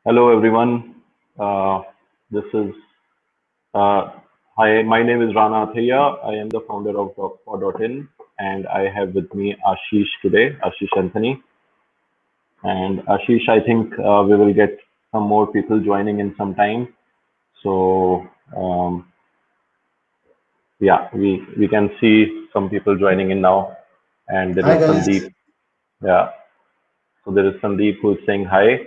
Hello, everyone. Uh, this is uh, Hi. My name is Rana Atheya. I am the founder of DogSpot.in, and I have with me Ashish today, Ashish Anthony. And Ashish, I think we will get some more people joining in some time. So yeah, we can see some people joining in now, and there Hi is guys. Sandeep. Yeah, so there is Sandeep who is saying hi.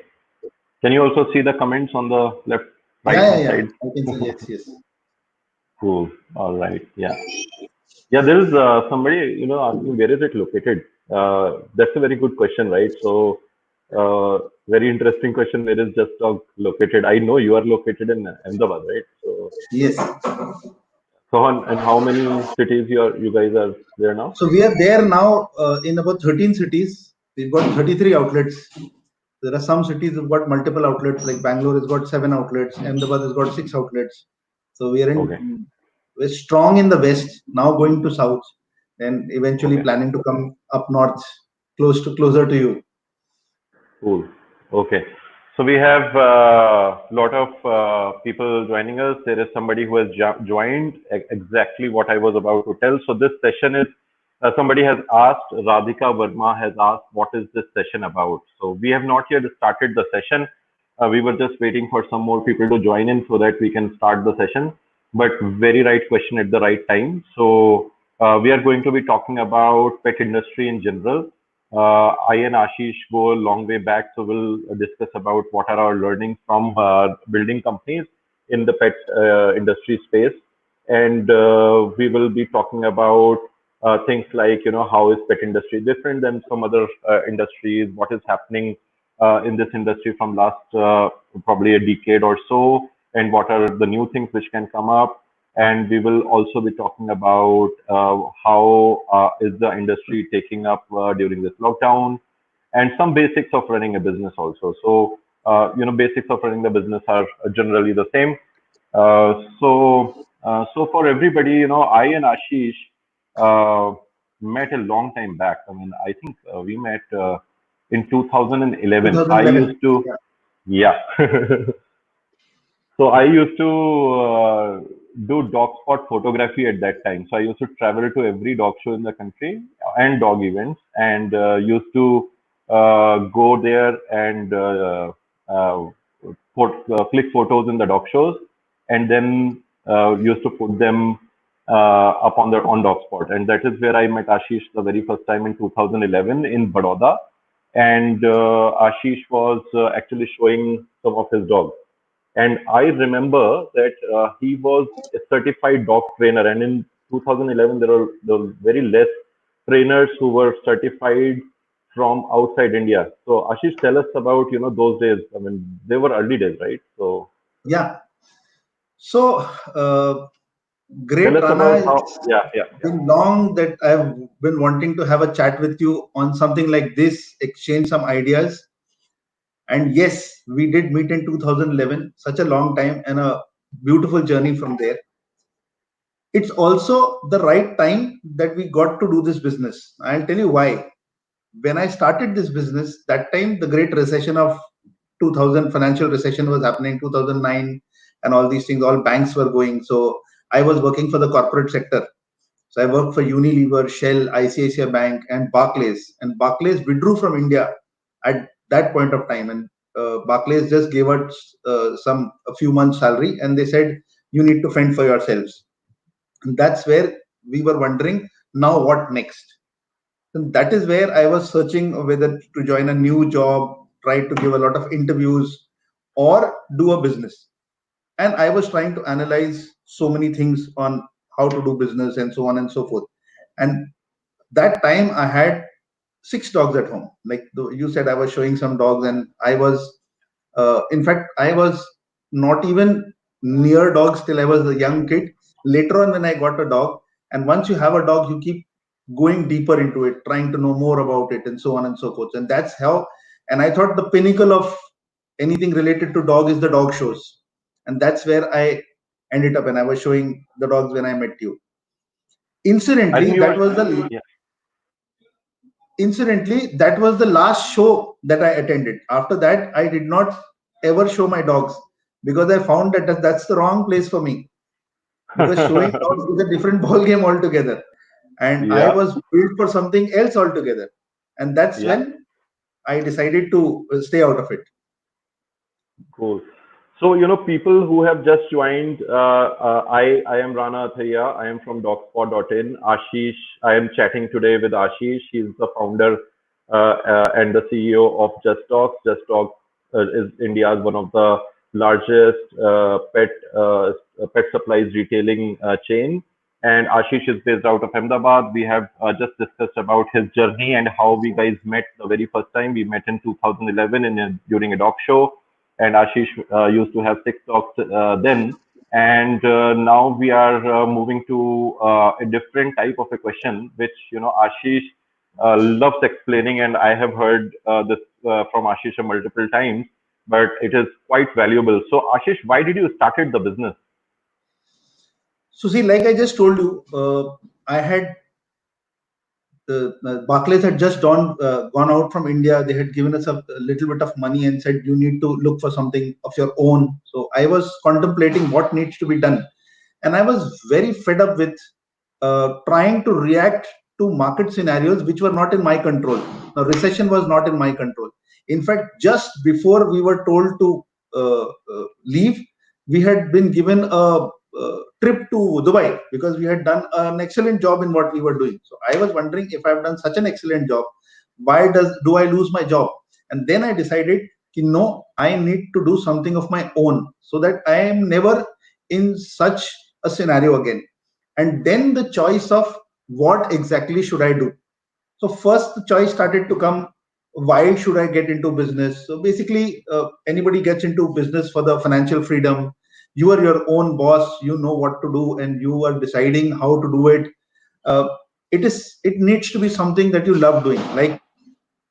Can you also see the comments on the left, right Yeah, hand yeah, yeah. side? I can say yes, yes. Cool. All right. Yeah. Yeah, there is somebody, asking where is it located? That's a very good question, right? So, very interesting question. Where is Just Dog located? I know you are located in Ahmedabad, right? So, Yes. and how many cities you guys are there now? So we are there now in about 13 cities. We've got 33 outlets. There are some cities who've got multiple outlets, like Bangalore has got 7 outlets, Ahmedabad has got 6 outlets. So Okay. we're strong in the west, now going to south, and eventually Okay. planning to come up north, closer to you. Cool. Okay. So we have a lot of people joining us. There is somebody who has joined exactly what I was about to tell. So this session is somebody has asked, Radhika Verma has asked, what is this session about? So we have not yet started the session. We were just waiting for some more people to join in so that we can start the session. But very right question at the right time. So we are going to be talking about pet industry in general. I and Ashish go a long way back, so we'll discuss about what are our learnings from building companies in the pet industry space, and we will be talking about things like how is pet industry different than some other industries, what is happening in this industry from last probably a decade or so, and what are the new things which can come up. And we will also be talking about how is the industry taking up during this lockdown, and some basics of running a business also. So, basics of running the business are generally the same. So for everybody, I and Ashish met a long time back. I mean, I think we met in 2011. I 2011. used to, Yeah. yeah. So I used to do dog spot photography at that time. So I used to travel to every dog show in the country and dog events, and used to go there and uh, click photos in the dog shows, and then used to put them up on dog spot. And that is where I met Ashish the very first time in 2011 in Baroda, and Ashish was actually showing some of his dogs. And I remember that he was a certified dog trainer. And in 2011, there were very less trainers who were certified from outside India. So Ashish, tell us about those days. I mean, they were early days, right? So Yeah. So, tell great, us Rana. about how. It's Yeah, yeah, yeah. been long that I've been wanting to have a chat with you on something like this, exchange some ideas. And yes, we did meet in 2011, such a long time and a beautiful journey from there. It's also the right time that we got to do this business. I'll tell you why. When I started this business, that time the great recession of 2000 financial recession was happening, 2009, and all these things, all banks were going. So I was working for the corporate sector. So I worked for Unilever, Shell, ICICI Bank, and Barclays. And Barclays withdrew from India at that point of time. And Barclays just gave us a few months' salary, and they said, "You need to fend for yourselves." And that's where we were wondering, now what next? And that is where I was searching whether to join a new job, try to give a lot of interviews, or do a business. And I was trying to analyze so many things on how to do business and so on and so forth. And that time I had 6 dogs at home. Like you said, I was showing some dogs, and I was, in fact, I was not even near dogs till I was a young kid. Later on, when I got a dog, and once you have a dog, you keep going deeper into it, trying to know more about it, and so on and so forth. And that's how. And I thought the pinnacle of anything related to dog is the dog shows, and that's where I ended up. And I was showing the dogs when I met you. I Incidentally, think you that were. was the Yeah. incidentally that was the last show that I attended. After that, I did not. ever show my dogs because I found that that's the wrong place for me, because showing dogs is a different ball game altogether, and I Yeah, was built for something else altogether, and that's yeah. when I decided to stay out of it. Cool. So, people who have just joined, I am Rana Atheya. I am from DogSpot.in. Ashish, I am chatting today with Ashish. He's the founder and the CEO of Just Dogs. Just Dogs is India's one of the largest pet supplies retailing chain. And Ashish is based out of Ahmedabad. We have just discussed about his journey and how we guys met the very first time. We met in 2011 during a dog show, and Ashish used to have six dogs then. And now we are moving to a different type of a question, which Ashish loves explaining, and I have heard this from Ashish multiple times, but it is quite valuable. So, Ashish, why did you started the business? So see, like I just told you, I had Barclays had just gone out from India. They had given us a little bit of money and said, you need to look for something of your own. So I was contemplating what needs to be done. And I was very fed up with trying to react to market scenarios which were not in my control. Now, recession was not in my control. In fact, just before we were told to leave, we had been given a trip to Dubai because we had done an excellent job in what we were doing. So I was wondering, if I've done such an excellent job, why do I lose my job? And then I decided, no, I need to do something of my own so that I am never in such a scenario again. And then the choice of what exactly should I do. So first the choice started to come, why should I get into business? So basically, anybody gets into business for the financial freedom. You are your own boss, you know what to do, and you are deciding how to do it. uh, it needs to be something that you love doing. Like,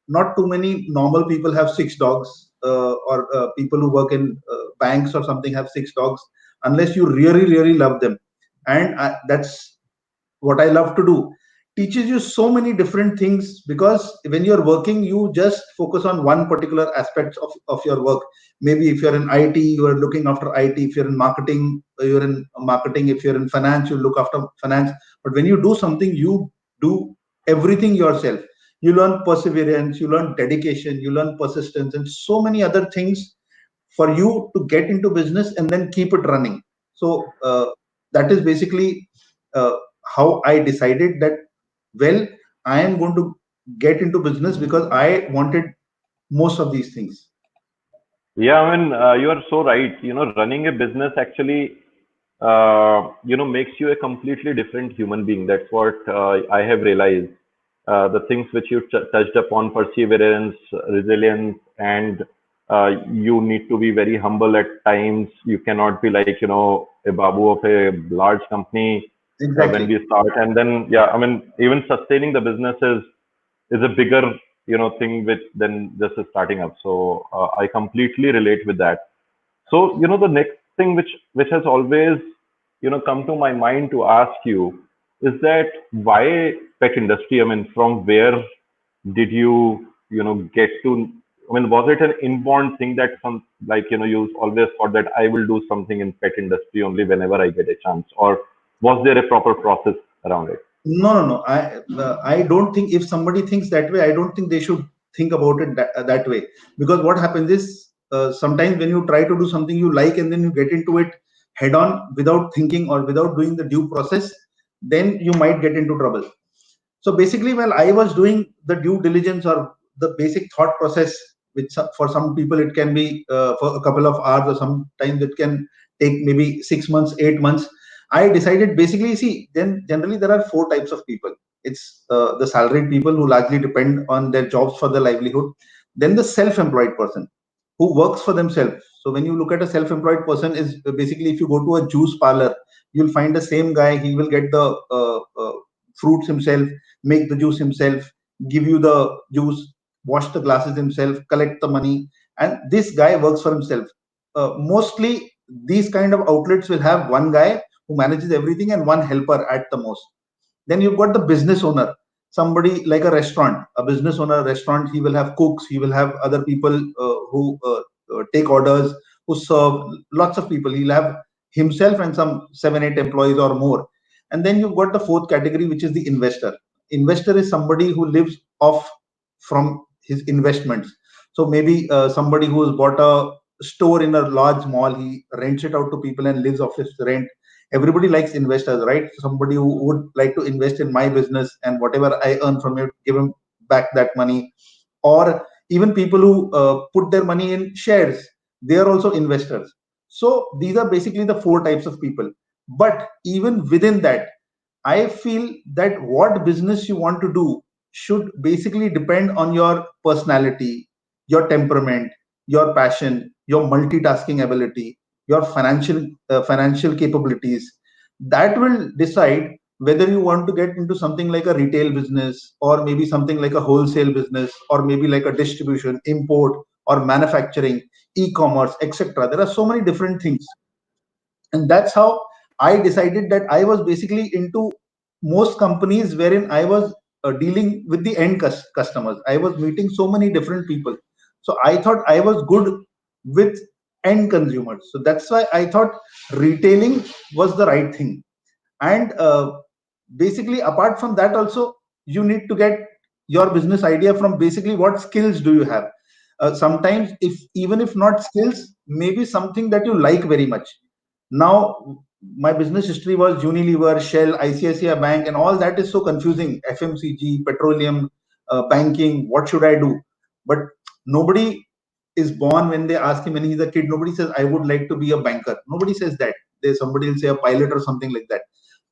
not too many normal people have six dogs, or people who work in banks or something have six dogs, unless you really really love them. And that's what I love to do. Teaches you so many different things, because when you're working, you just focus on one particular aspect of your work. Maybe if you're in IT, you are looking after IT. If you're in marketing, you're in marketing. If you're in finance, you look after finance. But when you do something, you do everything yourself. You learn perseverance, you learn dedication, you learn persistence, and so many other things for you to get into business and then keep it running. So that is basically uh, how I decided that, well, I am going to get into business because I wanted most of these things. Yeah, I mean, you are so right. Running a business actually, makes you a completely different human being. That's what I have realized. The things which you touched upon, perseverance, resilience, and you need to be very humble at times. You cannot be like, a babu of a large company when Exactly. we start. And then, yeah, I mean, even sustaining the business is a bigger thing with than just starting up. So I completely relate with that. So the next thing which has always come to my mind to ask you is that why pet industry? I mean, from where did you get to? I mean, was it an inborn thing that some, like, you always thought that I will do something in pet industry only whenever I get a chance, or was there a proper process around it? No, no, no. I don't think, if somebody thinks that way, I don't think they should think about it that way. Because what happens is, sometimes when you try to do something you like and then you get into it head on without thinking or without doing the due process, then you might get into trouble. So basically, while I was doing the due diligence or the basic thought process, which for some people it can be for a couple of hours, or sometimes it can take maybe 6 months, 8 months. I decided, basically, see, then generally there are four types of people. It's the salaried people who largely depend on their jobs for their livelihood. Then the self-employed person who works for themselves. So when you look at a self-employed person, is basically, if you go to a juice parlor, you'll find the same guy. He will get the fruits himself, make the juice himself, give you the juice, wash the glasses himself, collect the money, and this guy works for himself. Mostly, these kind of outlets will have one guy who manages everything and one helper at the most. Then you've got the business owner, somebody like a restaurant, a business owner, a restaurant. He will have cooks, he will have other people who take orders, who serve lots of people. He'll have himself and some 7, 8 employees or more. And then you've got the fourth category, which is the investor. Investor is somebody who lives off from his investments. So maybe somebody who's bought a store in a large mall, he rents it out to people and lives off his rent. Everybody likes investors, right? Somebody who would like to invest in my business, and whatever I earn from it, give him back that money. Or even people who put their money in shares, they are also investors. So these are basically the four types of people. But even within that, I feel that what business you want to do should basically depend on your personality, your temperament, your passion, your multitasking ability, your financial capabilities. That will decide whether you want to get into something like a retail business, or maybe something like a wholesale business, or maybe like a distribution, import, or manufacturing, e-commerce, etc. There are so many different things, and that's how I decided that I was basically into most companies wherein I was dealing with the end customers. I was meeting so many different people, so I thought I was good with end consumers. So that's why I thought retailing was the right thing. And basically, apart from that also, you need to get your business idea from basically what skills do you have. Sometimes, if even if not skills, maybe something that you like very much. Now, my business history was Unilever, Shell, ICICI Bank, and all that is so confusing. FMCG, petroleum, banking. What should I do? But nobody is born, when they ask him when he's a kid, nobody says I would like to be a banker. Nobody says that. There's somebody will say a pilot or something like that.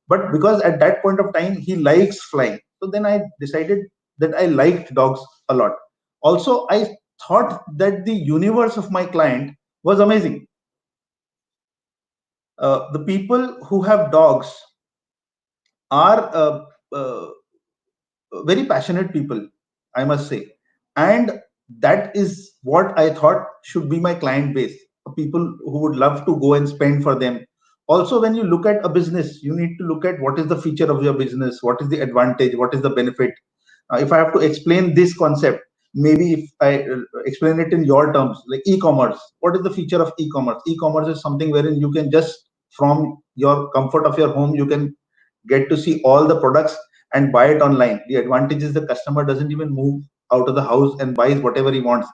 But because at that point of time he likes flying, so then I decided that I liked dogs a lot. Also, I thought that the universe of my client was amazing. The people who have dogs are very passionate people, I must say. And that is what I thought should be my client base, people who would love to go and spend for them. Also, when you look at a business, you need to look at what is the feature of your business, what is the advantage, what is the benefit. If I have to explain this concept, maybe if I explain it in your terms, like e-commerce, what is the feature of e-commerce? E-commerce is something wherein you can just, from your comfort of your home, you can get to see all the products and buy it online. The advantage is the customer doesn't even move out of the house and buys whatever he wants.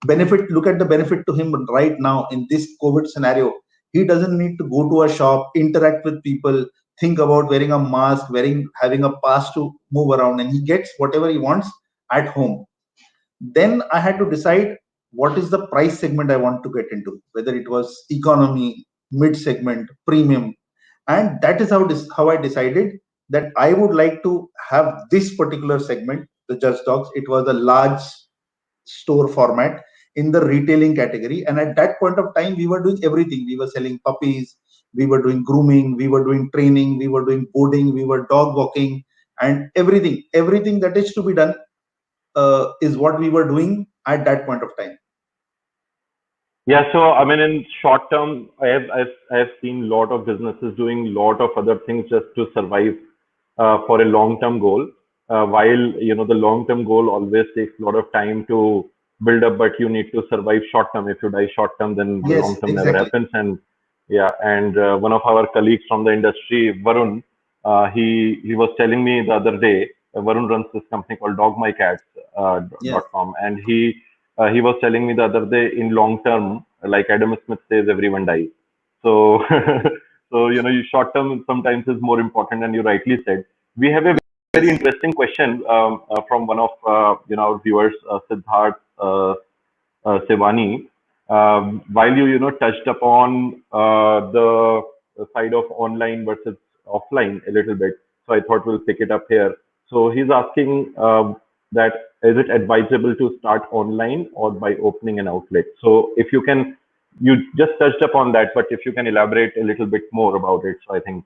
Benefit, look at the benefit to him right now in this COVID scenario. He doesn't need to go to a shop, interact with people, think about wearing a mask, having a pass to move around, and he gets whatever he wants at home. Then I had to decide what is the price segment I want to get into, whether it was economy, mid segment, premium. And that is how I decided that I would like to have this particular segment, the Judge Dogs. It was a large store format in the retailing category, and at that point of time we were doing everything. We were selling puppies, we were doing grooming, we were doing training, we were doing boarding, we were dog walking, and everything that is to be done is what we were doing at that point of time. Yeah, so I mean, in short term, I have seen a lot of businesses doing a lot of other things just to survive for a long term goal. While the long term goal always takes a lot of time to build up, but you need to survive short term. If you die short term, then the long Yes, term never exactly. happens. And yeah, and one of our colleagues from the industry, Varun, he was telling me the other day. Varun runs this company called Yes. dogmycats.com, and he was telling me the other day, in long term, like Adam Smith says, everyone dies. So, so short term sometimes is more important, and you rightly said. We have a very interesting question from one of our viewers, Siddharth Sevani. While you touched upon the side of online versus offline a little bit, so I thought we'll pick it up here. So he's asking that is it advisable to start online or by opening an outlet? So if you can, you just touched upon that, but if you can elaborate a little bit more about it, so I think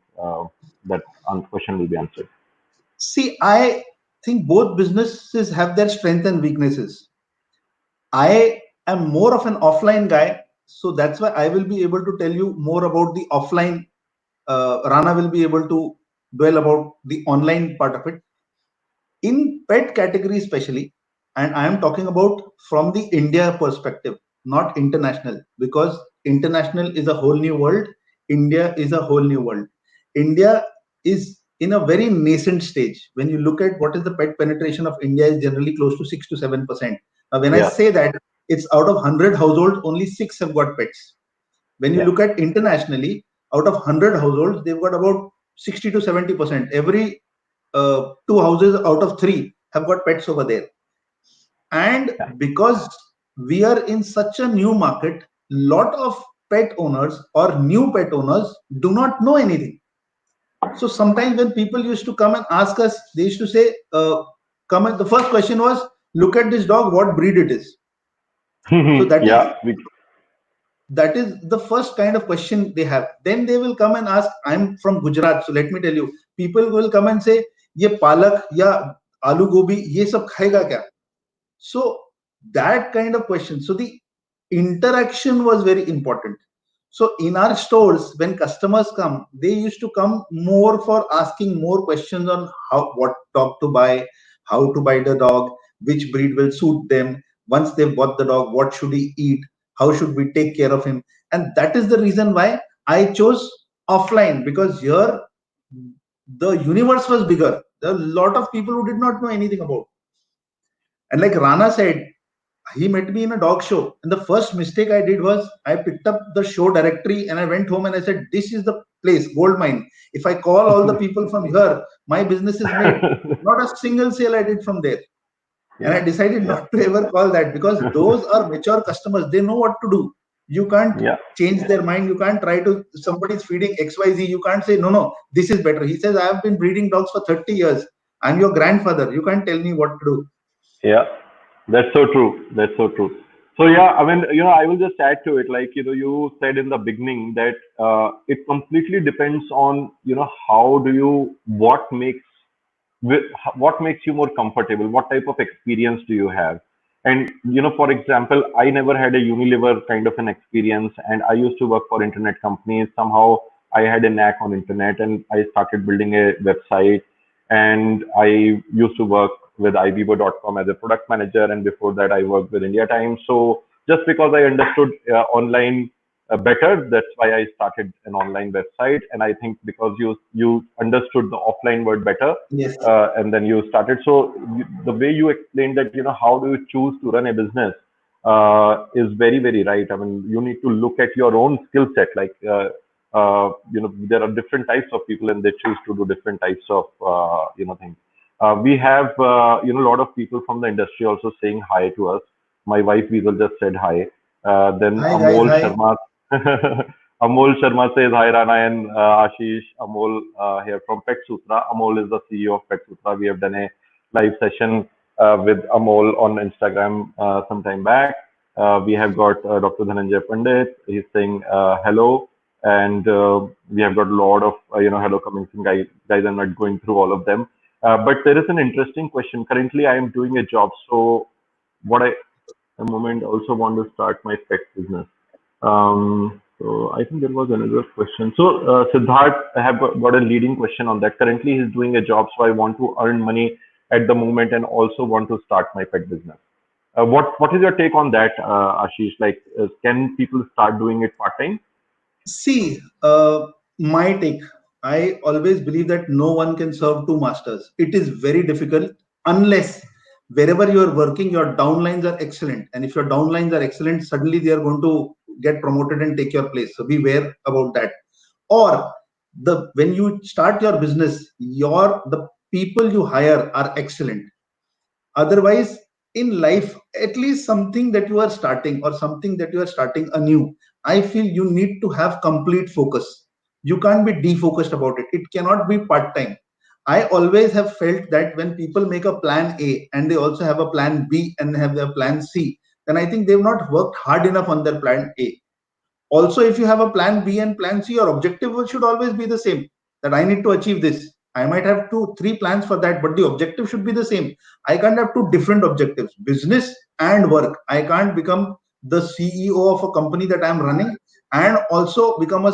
that question will be answered. See, I think both businesses have their strengths and weaknesses. I am more of an offline guy, so that's why I will be able to tell you more about the offline. Rana will be able to dwell about the online part of it. In pet category especially, and I am talking about from the India perspective, not international, because international is a whole new world. India is a whole new world. India is in a very nascent stage. When you look at what is the pet penetration of India, is generally close to 6 to 7%. Now, when I Yeah. say that, it's out of 100 households, only six have got pets. When you Yeah. look at internationally, out of 100 households, they've got about 60 to 70%. Every two houses out of three have got pets over there. And Yeah. because we are in such a new market, lot of pet owners or new pet owners do not know anything. So sometimes when people used to come and ask us, they used to say, come and the first question was, look at this dog, what breed it is. So Yeah. that is the first kind of question they have. Then they will come and ask, I'm from Gujarat, so let me tell you, people will come and say, ye palak ya aloo gobi ye sab khayega kya? So that kind of question. So the interaction was very important. So in our stores, when customers come, they used to come more for asking more questions on how, what dog to buy, how to buy the dog, which breed will suit them. Once they've bought the dog, what should he eat? How should we take care of him? And that is the reason why I chose offline, because here the universe was bigger. There are a lot of people who did not know anything about. And like Rana said, he met me in a dog show, and the first mistake I did was I picked up the show directory and I went home and I said, this is the place, gold mine. If I call all the people from here, my business is made. Not a single sale I did from there. And I Yeah. decided Yeah. not to ever call that, because those are mature customers. They know what to do. You can't Yeah. change their mind. You can't try to, somebody's feeding XYZ. You can't say, no, no, this is better. He says, I have been breeding dogs for 30 years. I'm your grandfather. You can't tell me what to do. Yeah, that's so true. That's so true. So yeah, I mean, I will just add to it. Like, you said in the beginning that it completely depends on, how do you, what makes you more comfortable? What type of experience do you have? And, for example, I never had a Unilever kind of an experience, and I used to work for internet companies. Somehow I had a knack on internet, and I started building a website, and I used to work with ivivo.com as a product manager, and before that I worked with India Times. So just because I understood online better, that's why I started an online website. And I think because you understood the offline word better, Yes. and then you started. So the way you explained that, how do you choose to run a business, is very, very right. I mean, you need to look at your own skill set. Like, there are different types of people, and they choose to do different types of, things. We have, a lot of people from the industry also saying hi to us. My wife Weasel just said hi. Then Hi guys, Amol hi. Sharma, Amol Sharma says hi, Rana and Ashish. Amol here from Pet Sutra. Amol is the CEO of Pet Sutra. We have done a live session with Amol on Instagram some time back. We have got Dr. Dhananjay Pandit. He's saying hello, and we have got a lot of hello coming from guys. I'm not going through all of them, but there is an interesting question. Currently, I am doing a job, so what I a moment also want to start my pet business. So I think there was another question. So Siddharth, I have got a leading question on that. Currently, he's doing a job, so I want to earn money at the moment and also want to start my pet business. What is your take on that, Ashish? Like, can people start doing it part time? See, my take. I always believe that no one can serve two masters. It is very difficult unless wherever you are working, your downlines are excellent. And if your downlines are excellent, suddenly they are going to get promoted and take your place. So beware about that. Or the when you start your business, the people you hire are excellent. Otherwise, in life, at least something that you are starting or something that you are starting anew, I feel you need to have complete focus. You can't be defocused about it. It cannot be part time. I always have felt that when people make a plan A and they also have a plan B and have their plan C, then I think they've not worked hard enough on their plan A. Also, if you have a plan B and plan C, your objective should always be the same, that I need to achieve this. I might have two three plans for that, but the objective should be the same. I can't have two different objectives, business and work. I can't become the CEO of a company that I'm running and also become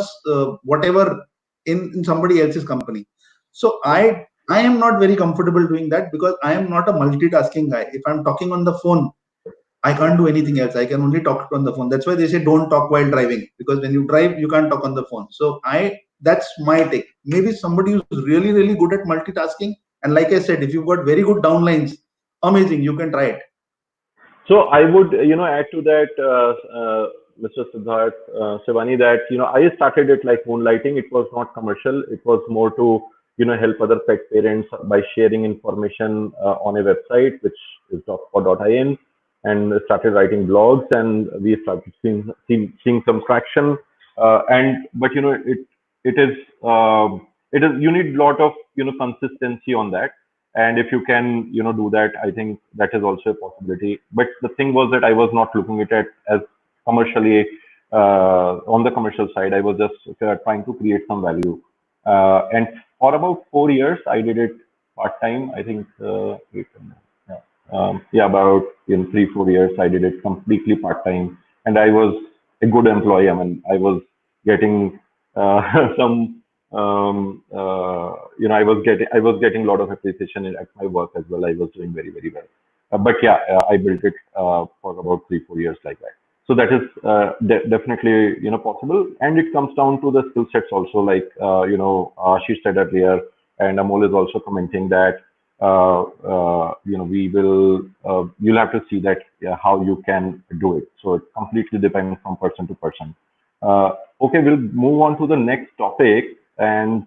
whatever in somebody else's company. So I am not very comfortable doing that, because I am not a multitasking guy. If I'm talking on the phone, I can't do anything else. I can only talk on the phone. That's why they say don't talk while driving, because when you drive, you can't talk on the phone. So that's my take. Maybe somebody who's really, really good at multitasking. And like I said, if you've got very good downlines, amazing, you can try it. So I would, add to that, Mr. Siddharth Shivani, that I started it like moonlighting. It was not commercial. It was more to help other pet parents by sharing information on a website which is .co.in, and started writing blogs, and we started seeing some traction. And but it is you need lot of consistency on that, and if you can do that, I think that is also a possibility. But the thing was that I was not looking at it as commercially, on the commercial side. I was just trying to create some value, and for about 4 years I did it part time, I think. Yeah, yeah, about 3 4 years I did it completely part time, and I was a good employee. I mean, I was getting some I was getting a lot of appreciation at my work as well. I was doing very, very well. But yeah, I built it for about 3 4 years like that. So that is definitely possible, and it comes down to the skill sets also. Like Ashish said earlier, and Amol is also commenting that we will you'll have to see that how you can do it. So it completely depends from person to person. Okay, we'll move on to the next topic. And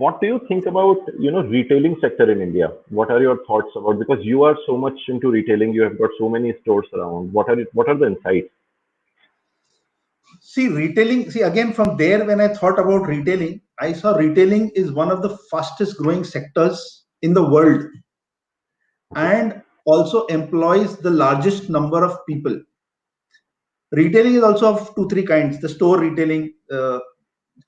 what do you think about retailing sector in India? What are your thoughts about? Because you are so much into retailing, you have got so many stores around. What are the insights? See, retailing, see, again, from there, when I thought about retailing, I saw retailing is one of the fastest growing sectors in the world, Okay. and also employs the largest number of people. Retailing is also of two, three kinds. The store retailing,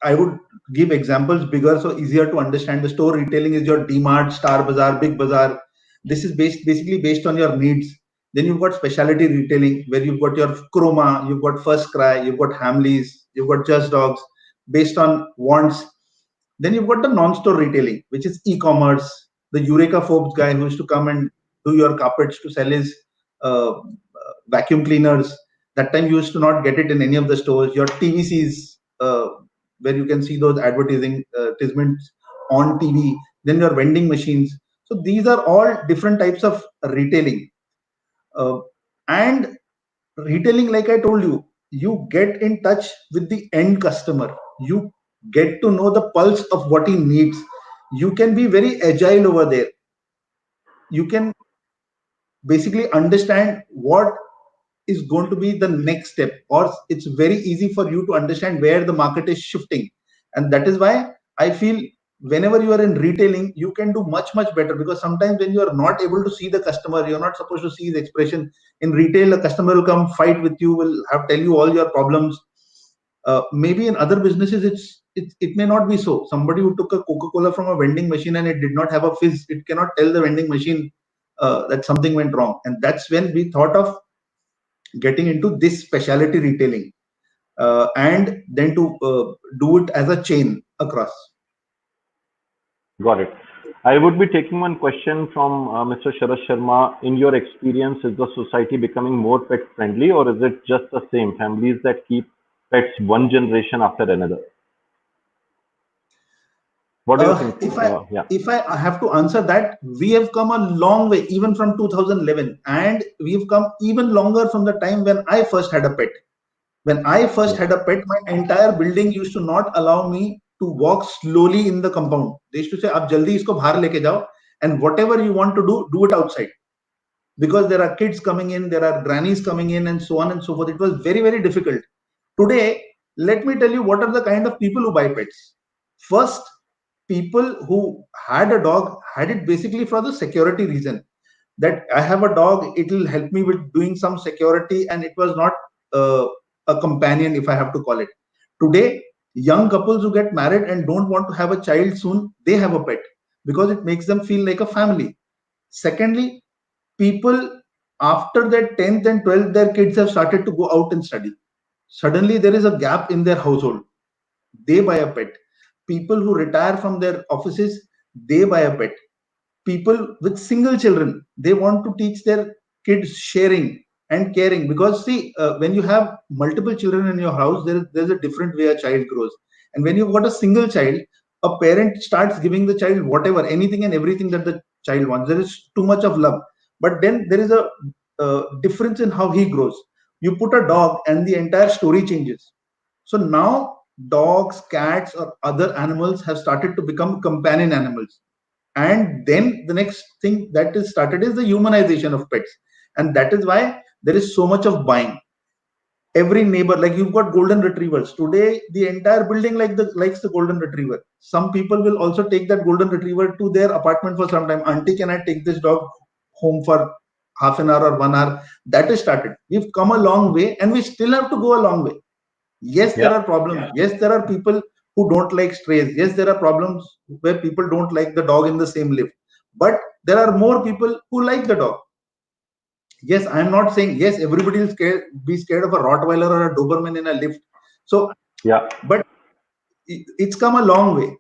I would give examples bigger so easier to understand. The store retailing is your DMart, Star Bazaar, Big Bazaar. This is basically based on your needs. Then you've got specialty retailing where you've got your Chroma, you've got First Cry, you've got Hamleys, you've got Just Dogs based on wants. Then you've got the non-store retailing, which is e-commerce. The Eureka Forbes guy who used to come and do your carpets to sell his vacuum cleaners. That time you used to not get it in any of the stores. Your TVCs, where you can see those advertisements on TV. Then your vending machines. So these are all different types of retailing. Uh, and retailing, like I told you, you get in touch with the end customer. You get to know the pulse of what he needs. You can be very agile over there. You can basically understand what is going to be the next step, or it's very easy for you to understand where the market is shifting. And that is why I feel whenever you are in retailing, you can do much, much better, because sometimes when you are not able to see the customer, you're not supposed to see his expression. In retail, a customer will come fight with you, will have tell you all your problems. Maybe in other businesses, it may not be so. Somebody who took a Coca-Cola from a vending machine and it did not have a fizz, it cannot tell the vending machine that something went wrong. And that's when we thought of getting into this specialty retailing, and then to do it as a chain across. Got it. I would be taking one question from Mr. Sharad Sharma. In your experience, is the society becoming more pet friendly, or is it just the same families that keep pets one generation after another? What do you think? If I Yeah. if I have to answer that, we have come a long way, even from 2011, and we've come even longer from the time when I first had a pet. When I first had a pet, my entire building used to not allow me to walk slowly in the compound. They used to say, "Ab jaldi isko bahar leke jao, and whatever you want to do it outside." Because there are kids coming in, there are grannies coming in, and so on and so forth. It was very, very difficult. Today, let me tell you what are the kind of people who buy pets. First, people who had a dog had it basically for the security reason, that I have a dog, it will help me with doing some security, and it was not uh, a companion, if I have to call it. Today, young couples who get married and don't want to have a child soon, they have a pet because it makes them feel like a family. Secondly, people after their 10th and 12th, their kids have started to go out and study. Suddenly, there is a gap in their household. They buy a pet. People who retire from their offices, they buy a pet. people with single children, they want to teach their kids sharing and caring, because see, when you have multiple children in your house, there's a different way a child grows. And when you've got a single child, a parent starts giving the child whatever, anything and everything that the child wants. There is too much of love, but then there is a difference in how he grows. You put a dog and the entire story changes. So now dogs, cats, or other animals have started to become companion animals. And then the next thing that is started is the humanization of pets. And that is why there is so much of buying. Every neighbor, like you've got golden retrievers today, the entire building likes the golden retriever. Some people will also take that golden retriever to their apartment for some time. Auntie, can I take this dog home for half an hour or 1 hour? That is started. We've come a long way, and we still have to go a long way. Yes, there Yeah. are problems. Yes, there are people who don't like strays. Yes, there are problems where people don't like the dog in the same lift. But there are more people who like the dog. Yes, I'm not saying yes, everybody will be scared of a Rottweiler or a Doberman in a lift. So, Yeah. but it's come a long way.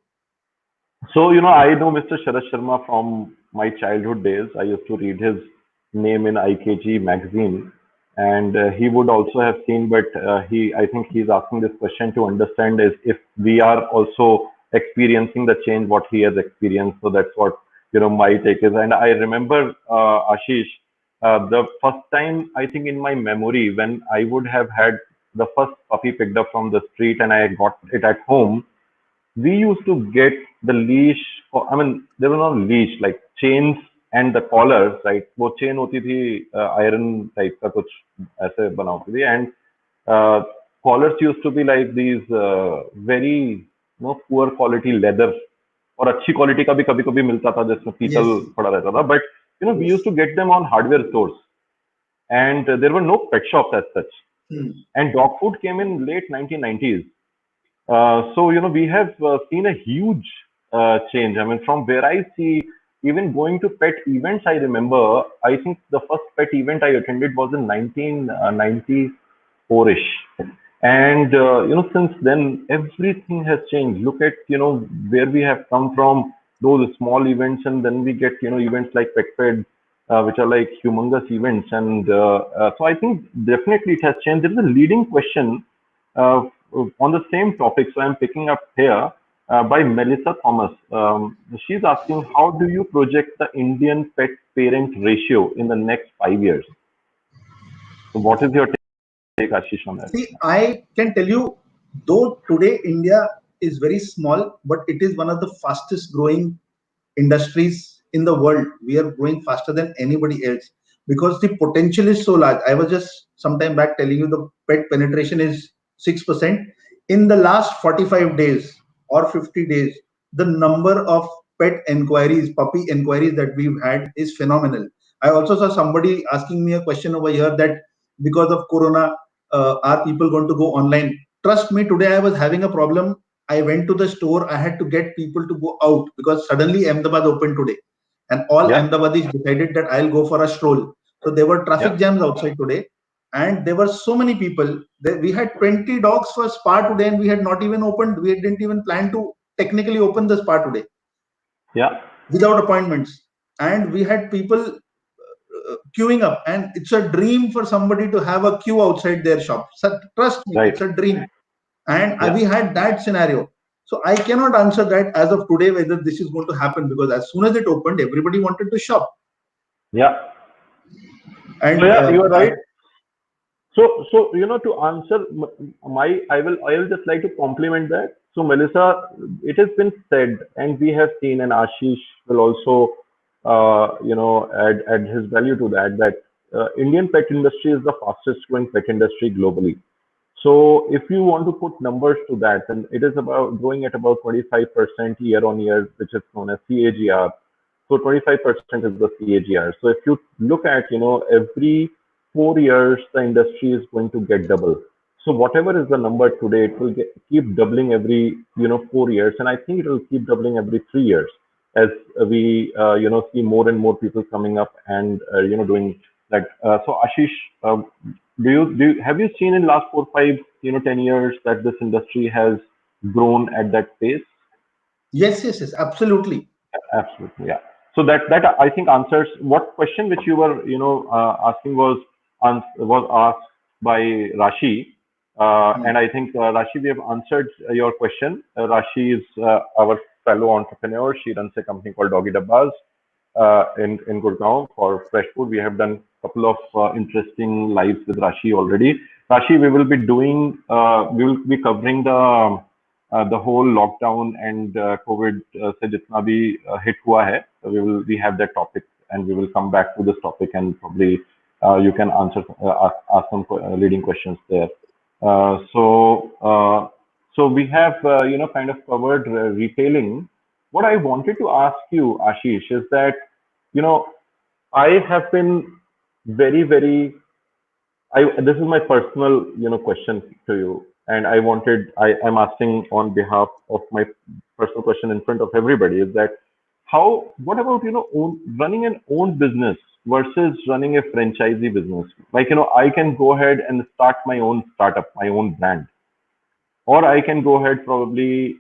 So, I know Mr. Sharad Sharma from my childhood days. I used to read his name in IKG magazine, and he would also have seen, but I think he's asking this question to understand is if we are also experiencing the change what he has experienced. So that's what, my take is. And I remember, Ashish, the first time I think in my memory when I would have had the first puppy picked up from the street and I got it at home, we used to get the leash for, I mean, there were no leash, like chains and the collars, right? वो chain होती थी iron type का कुछ ऐसे बना होती थी, and uh, collars used to be like these very poor quality leather, और अच्छी quality का भी कभी कभी मिलता था जिसमें पीतल Yes. पड़ा रहता था, but we Yes. used to get them on hardware stores, and there were no pet shops as such, Hmm. and dog food came in late 1990s. So, we have seen a huge change. I mean, from where I see, even going to pet events, I remember, I think the first pet event I attended was in 1994-ish. And, since then, everything has changed. Look at, where we have come from, those small events, and then we get, events like PetFed, which are like humongous events. And so I think definitely it has changed. There is a leading question uh, on the same topic. So I'm picking up here by Melissa Thomas. She's asking, how do you project the Indian pet parent ratio in the next 5 years? So what is your take, Ashish, on that? See, I can tell you, though today India is very small, but it is one of the fastest growing industries in the world. We are growing faster than anybody else because the potential is so large. I was just sometime back telling you the pet penetration is 6%. In the last 45 days or 50 days, the number of pet enquiries, puppy enquiries that we've had is phenomenal. I also saw somebody asking me a question over here that because of Corona, are people going to go online? Trust me, today I was having a problem. I went to the store. I had to get people to go out because suddenly Ahmedabad opened today, and all Yeah, Ahmedabadis decided that I'll go for a stroll. So there were yeah, traffic jams outside today, and there were so many people. We had 20 dogs for spa today, and we had not even opened. We didn't even plan to technically open the spa today yeah, without appointments, and we had people queuing up, and it's a dream for somebody to have a queue outside their shop. So trust me, right. it's a dream. And Yeah, we had that scenario. So I cannot answer that as of today whether this is going to happen, because as soon as it opened, everybody wanted to shop. yeah. So And yeah, you are right. So to answer I will just like to compliment that. So Melissa, it has been said, and we have seen, and Ashish will also, add his value to that. That Indian pet industry is the fastest growing pet industry globally. So if you want to put numbers to that, then it is about growing at about 25% year on year, which is known as CAGR. So 25% is the CAGR. So if you look at, every 4 years, the industry is going to get double. So whatever is the number today, it will keep doubling every, 4 years. And I think it will keep doubling every 3 years as we, see more and more people coming up and, doing that. So Ashish, have you seen in last 4, 5, 10 years that this industry has grown at that pace? yes, yes, yes, absolutely. Absolutely, yeah. So that I think answers what question which you were asking was asked by Rashi, Hmm. and I think Rashi, we have answered your question. Rashi is our fellow entrepreneur. She runs a company called Doggy Dabbas in Gurgaon for fresh food. We have done a couple of interesting lives with Rashi already. Rashi, we will be covering the whole lockdown and COVID से जितना भी hit हुआ है. We have that topic and we will come back to this topic and probably you can ask some leading questions there. So we have kind of covered retailing. What I wanted to ask you, Ashish, is that you know I have been very this is my personal question to you, and I'm asking on behalf of my personal question in front of everybody is that what about running an own business versus running a franchisee business? Like I can go ahead and start my own startup, my own brand, or I can go ahead probably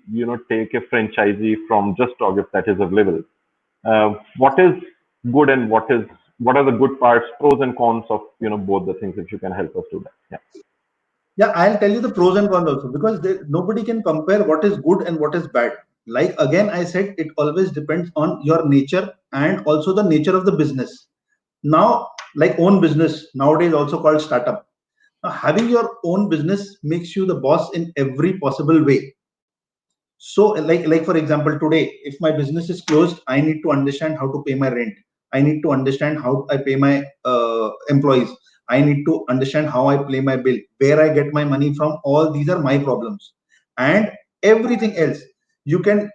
take a franchisee from Just Dog if that is available. What is good and what are the good parts, pros and cons of both the things? If you can help us do that, yeah. Yeah, I'll tell you the pros and cons also, because nobody can compare what is good and what is bad. Like again, I said it always depends on your nature and also the nature of the business. Now, like own business nowadays also called startup. Now, having your own business makes you the boss in every possible way. So like for example, today if my business is closed, I need to understand how to pay my rent. I need to understand how I pay my employees. I need to understand how I pay my bill, where I get my money from. All these are my problems. And everything else you can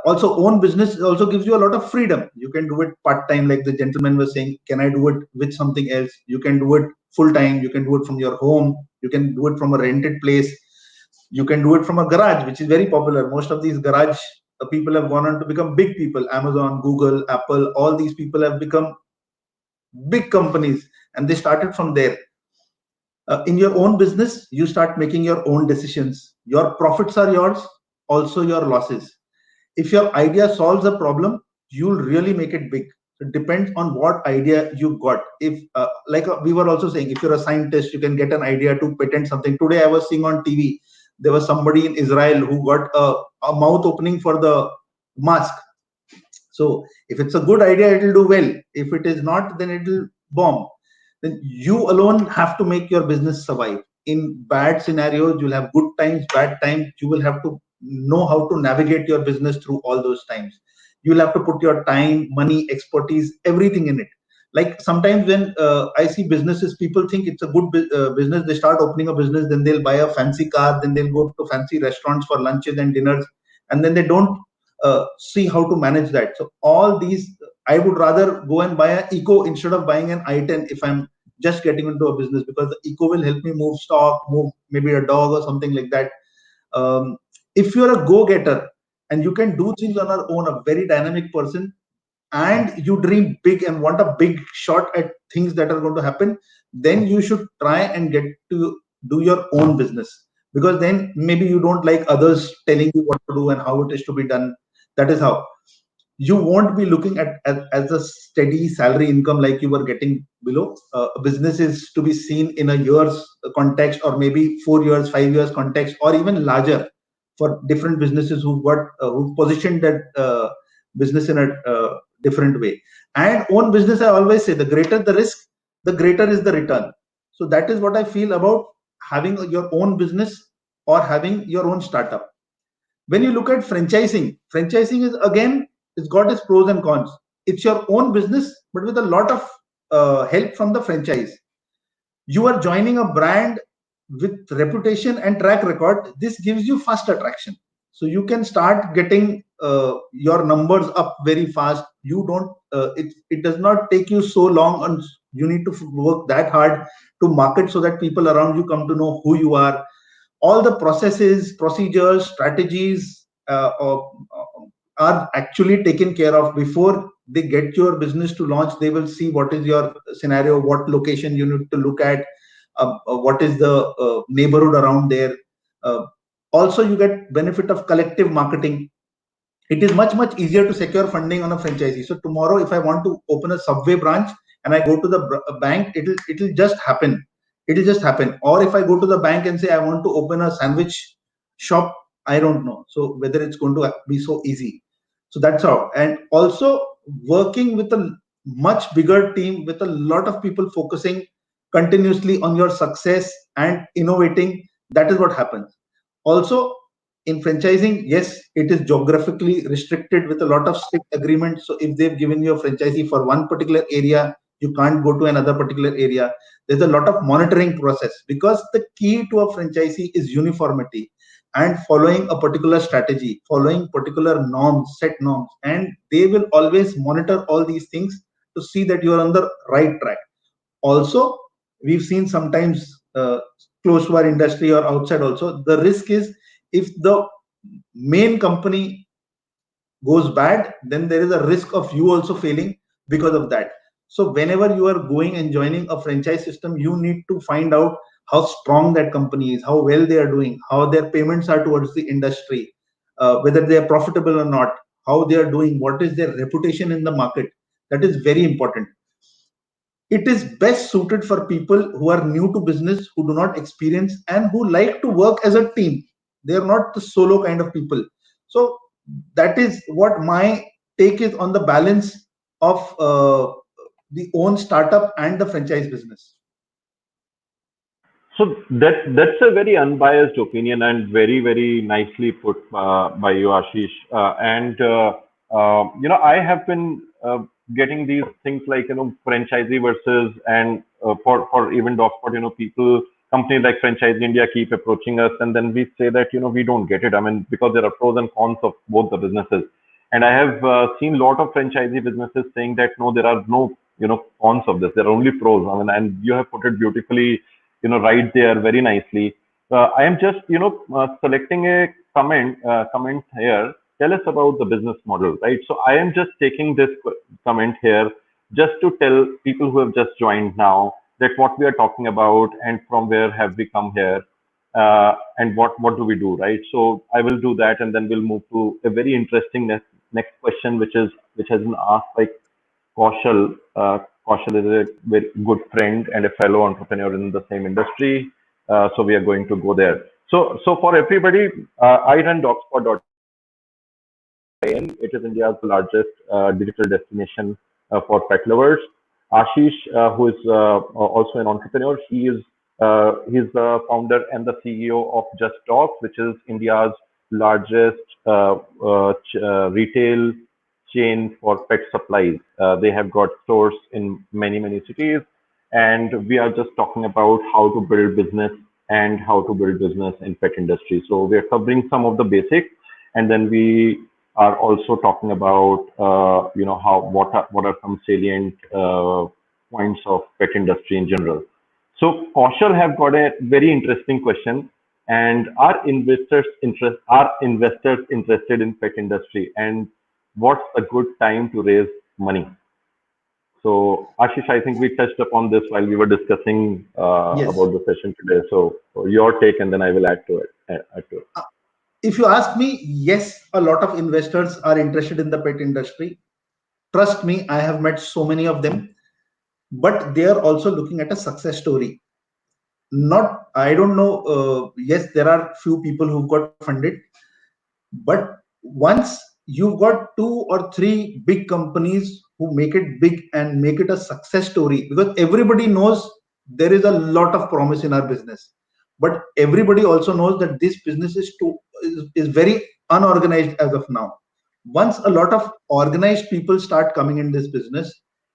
also own business also gives you a lot of freedom. You can do it part time, like the gentleman was saying, can I do it with something else? You can do it full time, you can do it from your home, you can do it from a rented place, you can do it from a garage, which is very popular. Most of these garage people have gone on to become big people. Amazon, Google, Apple, all these people have become big companies, and they started from there. In your own business, you start making your own decisions. Your profits are yours, also your losses. If your idea solves a problem, you'll really make it big. It depends on what idea you got. If we were also saying, if you're a scientist, you can get an idea to patent something. Today I was seeing on TV, there was somebody in Israel who got a mouth opening for the mask. So if it's a good idea, it'll do well. If it is not, then it'll bomb. Then you alone have to make your business survive. In bad scenarios, you'll have good times, bad times. You will have to know how to navigate your business through all those times. You'll have to put your time, money, expertise, everything in it. Like sometimes when I see businesses, people think it's a good business. They start opening a business, then they'll buy a fancy car, then they'll go to fancy restaurants for lunches and dinners, and then they don't see how to manage that. So all these, I would rather go and buy an eco instead of buying an i10 if I'm just getting into a business, because the eco will help me move stock, move maybe a dog or something like that. If you're a go-getter and you can do things on your own, a very dynamic person, and you dream big and want a big shot at things that are going to happen, then you should try and get to do your own business, because then maybe you don't like others telling you what to do and how it is to be done. That is how you won't be looking at as a steady salary income like you were getting below. A business is to be seen in a year's context, or maybe 4 years, 5 years context, or even larger for different businesses who positioned that business in a different way. And own business, I always say, the greater the risk, the greater is the return. So that is what I feel about having your own business or having your own startup. When you look at franchising is again, it's got its pros and cons. It's your own business, but with a lot of help from the franchise. You are joining a brand with reputation and track record. This gives you fast attraction, so you can start getting your numbers up very fast. You don't it does not take you so long, and you need to work that hard to market so that people around you come to know who you are. All the processes, procedures, strategies are actually taken care of before they get your business to launch. They will see what is your scenario, what location you need to look at, what is the neighborhood around there. Also, you get benefit of collective marketing. It is much easier to secure funding on a franchisee. So tomorrow, if I want to open a Subway branch and I go to the bank, it'll just happen. It'll just happen. Or if I go to the bank and say I want to open a sandwich shop, I don't know so whether it's going to be so easy. So that's how. And also, working with a much bigger team with a lot of people focusing continuously on your success and innovating, that is what happens. Also, in franchising, yes, it is geographically restricted with a lot of strict agreements. So if they've given you a franchisee for one particular area, you can't go to another particular area. There's a lot of monitoring process, because the key to a franchisee is uniformity and following a particular strategy, following particular norms, set norms, and they will always monitor all these things to see that you are on the right track. Also, we've seen sometimes close to our industry or outside also, the risk is if the main company goes bad, then there is a risk of you also failing because of that. So whenever you are going and joining a franchise system, you need to find out how strong that company is, how well they are doing, how their payments are towards the industry, whether they are profitable or not, how they are doing, what is their reputation in the market. That is very important. It is best suited for people who are new to business, who do not experience, and who like to work as a team. They are not the solo kind of people. So that is what my take is on the balance of the own startup and the franchise business. So that's a very unbiased opinion and very nicely put by you, Ashish. I have been getting these things like franchisee versus and for even DogSpot, people companies like Franchise India keep approaching us, and then we say that we don't get it. I mean, because there are pros and cons of both the businesses, and I have seen a lot of franchisee businesses saying that no, there are no cons of this. There are only pros. I mean, and you have put it beautifully right there very nicely. I am just, selecting a comment here. Tell us about the business model, right? So I am just taking this comment here just to tell people who have just joined now that what we are talking about and from where have we come here, and what do we do, right? So I will do that, and then we'll move to a very interesting next question, which has been asked by Kaushal. Kaushal is a very good friend and a fellow entrepreneur in the same industry. So we are going to go there. So for everybody, I run DogSpot.in. It is India's largest digital destination for pet lovers. Ashish, who is also an entrepreneur, he's the founder and the CEO of Just Dogs, which is India's largest retail chain for pet supplies. They have got stores in many cities, and we are just talking about how to build business and how to build business in pet industry. So we are covering some of the basics, and then we are also talking about how what are some salient points of pet industry in general. So Kaushal have got a very interesting question. And are investors interested in pet industry, and what's a good time to raise money? So, Ashish, I think we touched upon this while we were discussing Yes. about the session today. So, your take, and then I will add to it. Add to it. If you ask me, yes, a lot of investors are interested in the pet industry. Trust me, I have met so many of them, but they are also looking at a success story. Not, I don't know. Yes, there are few people who've got funded, but once you've got two or three big companies who make it big and make it a success story, because everybody knows there is a lot of promise in our business, but everybody also knows that this business is very unorganized as of now. Once a lot of organized people start coming in this business,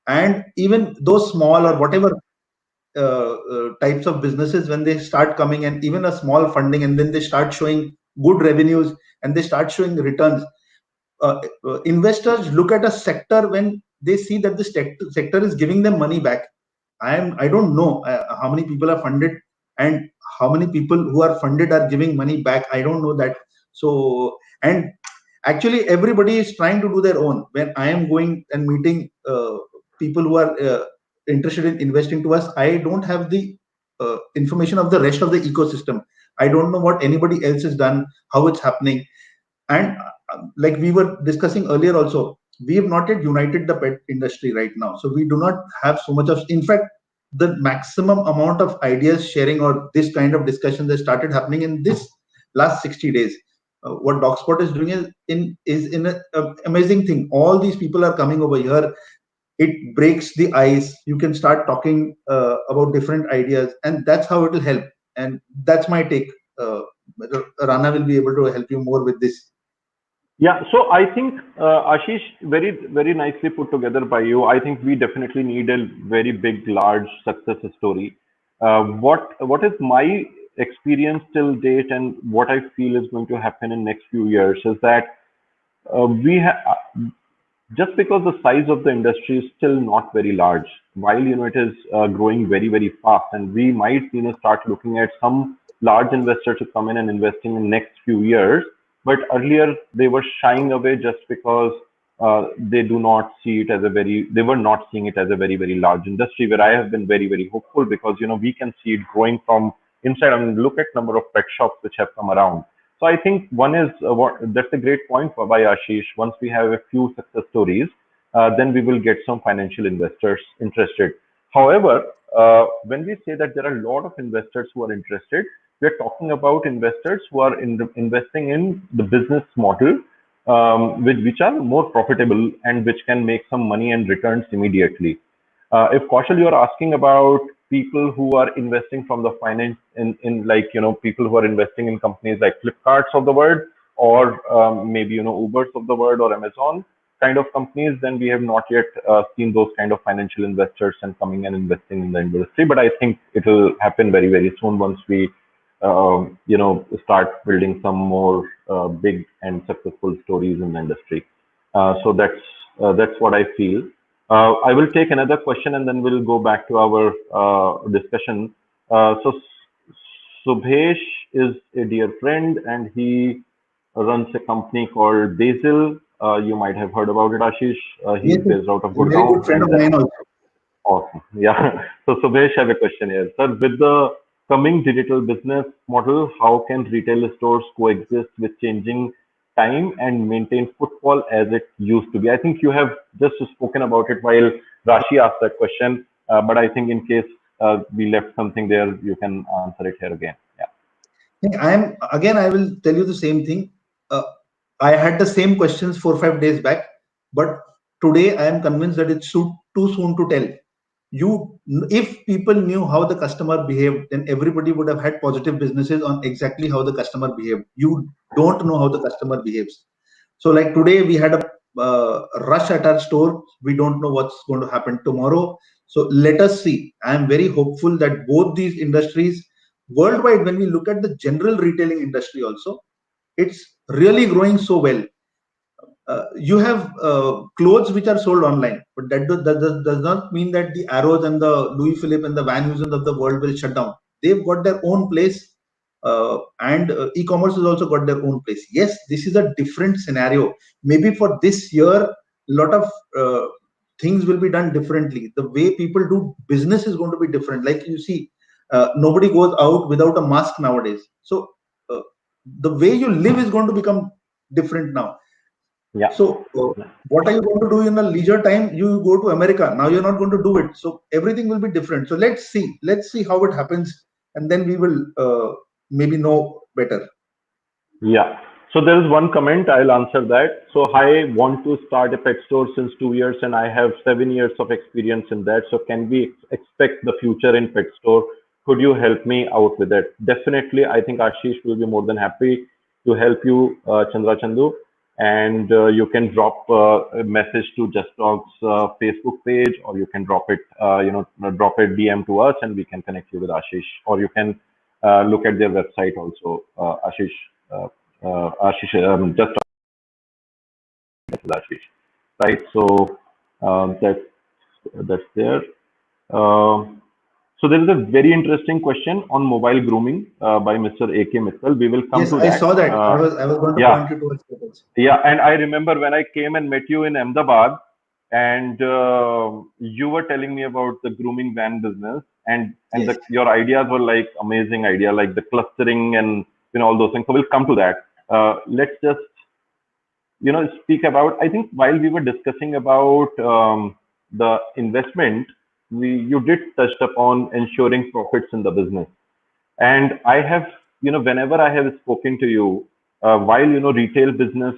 and even those small or whatever types of businesses, when they start coming and even a small funding, and then they start showing good revenues and they start showing returns, investors look at a sector when they see that the sector is giving them money back. I don't know how many people are funded and how many people who are funded are giving money back. I don't know that. So, and actually everybody is trying to do their own. When I am going and meeting people who are interested in investing to us, I don't have the information of the rest of the ecosystem. I don't know what anybody else has done, how it's happening. And like we were discussing earlier also, we have not yet united the pet industry right now. So we do not have so much of, in fact, the maximum amount of ideas sharing or this kind of discussion that started happening in this last 60 days. What DogSpot is doing is in a amazing thing. All these people are coming over here. It breaks the ice. You can start talking about different ideas, and that's how it will help. And that's my take. Rana will be able to help you more with this. Yeah, so I think Ashish, very nicely put together by you. I think we definitely need a very big, large success story. What is my experience till date, and what I feel is going to happen in next few years is that we just because the size of the industry is still not very large, while it is growing very fast, and we might start looking at some large investors to come in and investing in next few years. But earlier they were shying away just because they do not see it as a they were not seeing it as a very large industry. Where I have been very hopeful because we can see it growing from inside. I mean, look at number of pet shops which have come around. So I think one is that's a great point by Ashish. Once we have a few success stories, then we will get some financial investors interested. However, when we say that there are a lot of investors who are interested, we are talking about investors who are investing in the business model, which are more profitable and which can make some money and returns immediately. If Kaushal, you are asking about people who are investing from the finance in like people who are investing in companies like Flipkarts of the world, or maybe Ubers of the world, or Amazon kind of companies, then we have not yet seen those kind of financial investors and coming and investing in the industry. But I think it will happen very soon once we start building some more big and successful stories in the industry. So that's what I feel. I will take another question and then we'll go back to our discussion. So Subhesh is a dear friend and he runs a company called Basil. You might have heard about it, Ashish. He's Yes, based out of a very Gurgaon. good friend of mine also. Awesome. Yeah. So Subhesh, I have a question here. Sir, with the coming digital business model, how can retail stores coexist with changing time and maintain footfall as it used to be? I think you have just spoken about it while Rashi asked that question, but I think in case we left something there, you can answer it here again. Yeah. I will tell you the same thing. Uh, I had the same questions 4 or 5 days back, but today I am convinced that it's too soon to tell. If people knew how the customer behaved, then everybody would have had positive businesses on exactly how the customer behaved. You don't know how the customer behaves. So, like today, we had a rush at our store. We don't know what's going to happen tomorrow. So, let us see. I am very hopeful that both these industries worldwide, when we look at the general retailing industry, also, it's really growing so well. You have clothes which are sold online, but that does not mean that the Arrows and the Louis Philippe and the Van Heusen of the world will shut down. They've got their own place, and e-commerce has also got their own place. Yes, this is a different scenario. Maybe for this year, a lot of things will be done differently. The way people do business is going to be different. Like you see, nobody goes out without a mask nowadays. So uh, the way you live is going to become different now. Yeah. So, what are you going to do in a leisure time? You go to America. Now you're not going to do it. So everything will be different. So let's see. Let's see how it happens, and then we will maybe know better. Yeah. So there is one comment, I'll answer that. So I want to start a pet store since 2 years and I have 7 years of experience in that. So can we expect the future in pet store? Could you help me out with that? Definitely, I think Ashish will be more than happy to help you, Chandra Chandu. And you can drop a message to Just Dog's Facebook page, or you can drop it, drop a DM to us, and we can connect you with Ashish. Or you can look at their website also, Ashish. Ashish, just Ashish, right? So that's there. So there is a very interesting question on mobile grooming by Mr. A.K. Mittal. We will come Yes, to I that. saw that. I was going to Yeah, point you towards that. yeah, and I remember when I came and met you in Ahmedabad, and you were telling me about the grooming van business, and Yes. your ideas were like amazing idea, like the clustering and all those things. So we'll come to that. Let's just speak about. I think while we were discussing about the investment, you did touch upon ensuring profits in the business. And I have, whenever I have spoken to you, while retail business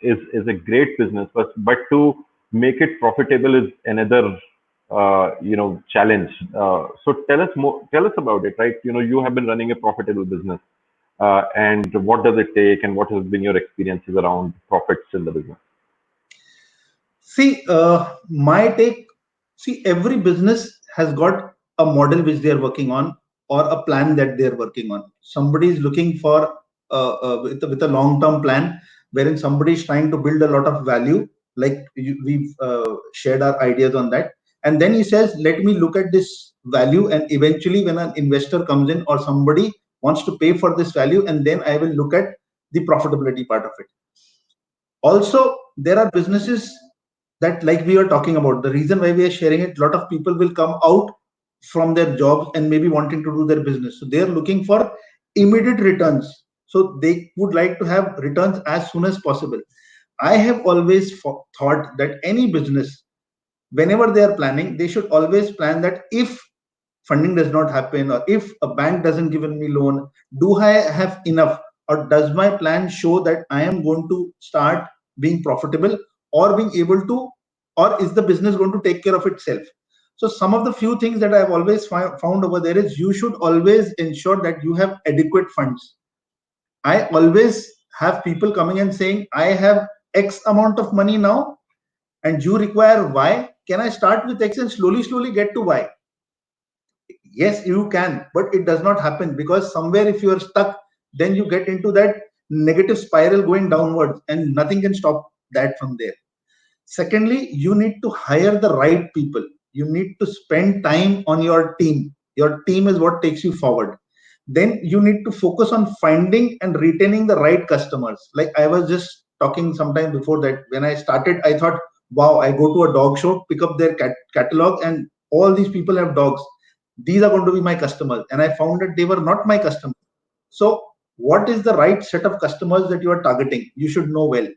is a great business, but to make it profitable is another challenge. So tell us more. Tell us about it, right? You have been running a profitable business, and what does it take, and what has been your experiences around profits in the business? See, my take, see, every business has got a model which they are working on or a plan that they are working on. Somebody is looking for with a long-term plan wherein somebody is trying to build a lot of value. Like we've shared our ideas on that. And then he says, let me look at this value. And eventually, when an investor comes in or somebody wants to pay for this value, and then I will look at the profitability part of it. Also, there are businesses that, like we are talking about, the reason why we are sharing it, a lot of people will come out from their jobs and maybe wanting to do their business, so they are looking for immediate returns, so they would like to have returns as soon as possible. I have always thought that any business, whenever they are planning, they should always plan that if funding does not happen or if a bank doesn't give me loan, do I have enough, or does my plan show that I am going to start being profitable or being able to, or is the business going to take care of itself? So some of the few things that I've always found over there is you should always ensure that you have adequate funds. I always have people coming and saying, I have X amount of money now and you require Y. Can I start with X and slowly get to Y? Yes, you can, but it does not happen, because somewhere if you are stuck, then you get into that negative spiral going downwards and nothing can stop that from there. Secondly, you need to hire the right people. You need to spend time on your team. Your team is what takes you forward. Then you need to focus on finding and retaining the right customers. Like I was just talking sometime before that, when I started, I thought, wow, I go to a dog show, pick up their catalog, and all these people have dogs. These are going to be my customers. And I found that they were not my customers. So, what is the right set of customers that you are targeting? You should know well.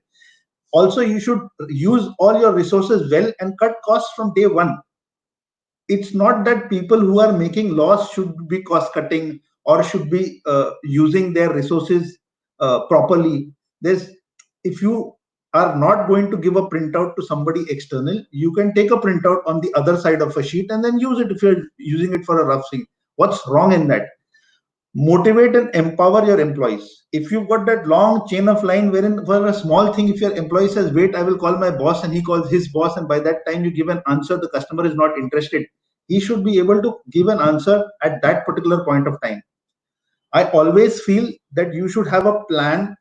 Also, you should use all your resources well and cut costs from day one. It's not that people who are making loss should be cost cutting or should be using their resources properly. There's, if you are not going to give a printout to somebody external, you can take a printout on the other side of a sheet and then use it if you're using it for a rough thing. What's wrong in that? Motivate and empower your employees. If you've got that long chain of line wherein for a small thing, if your employee says, wait, I will call my boss, and he calls his boss, and by that time you give an answer, the customer is not interested. He should be able to give an answer at that particular point of time. I always feel that you should have a plan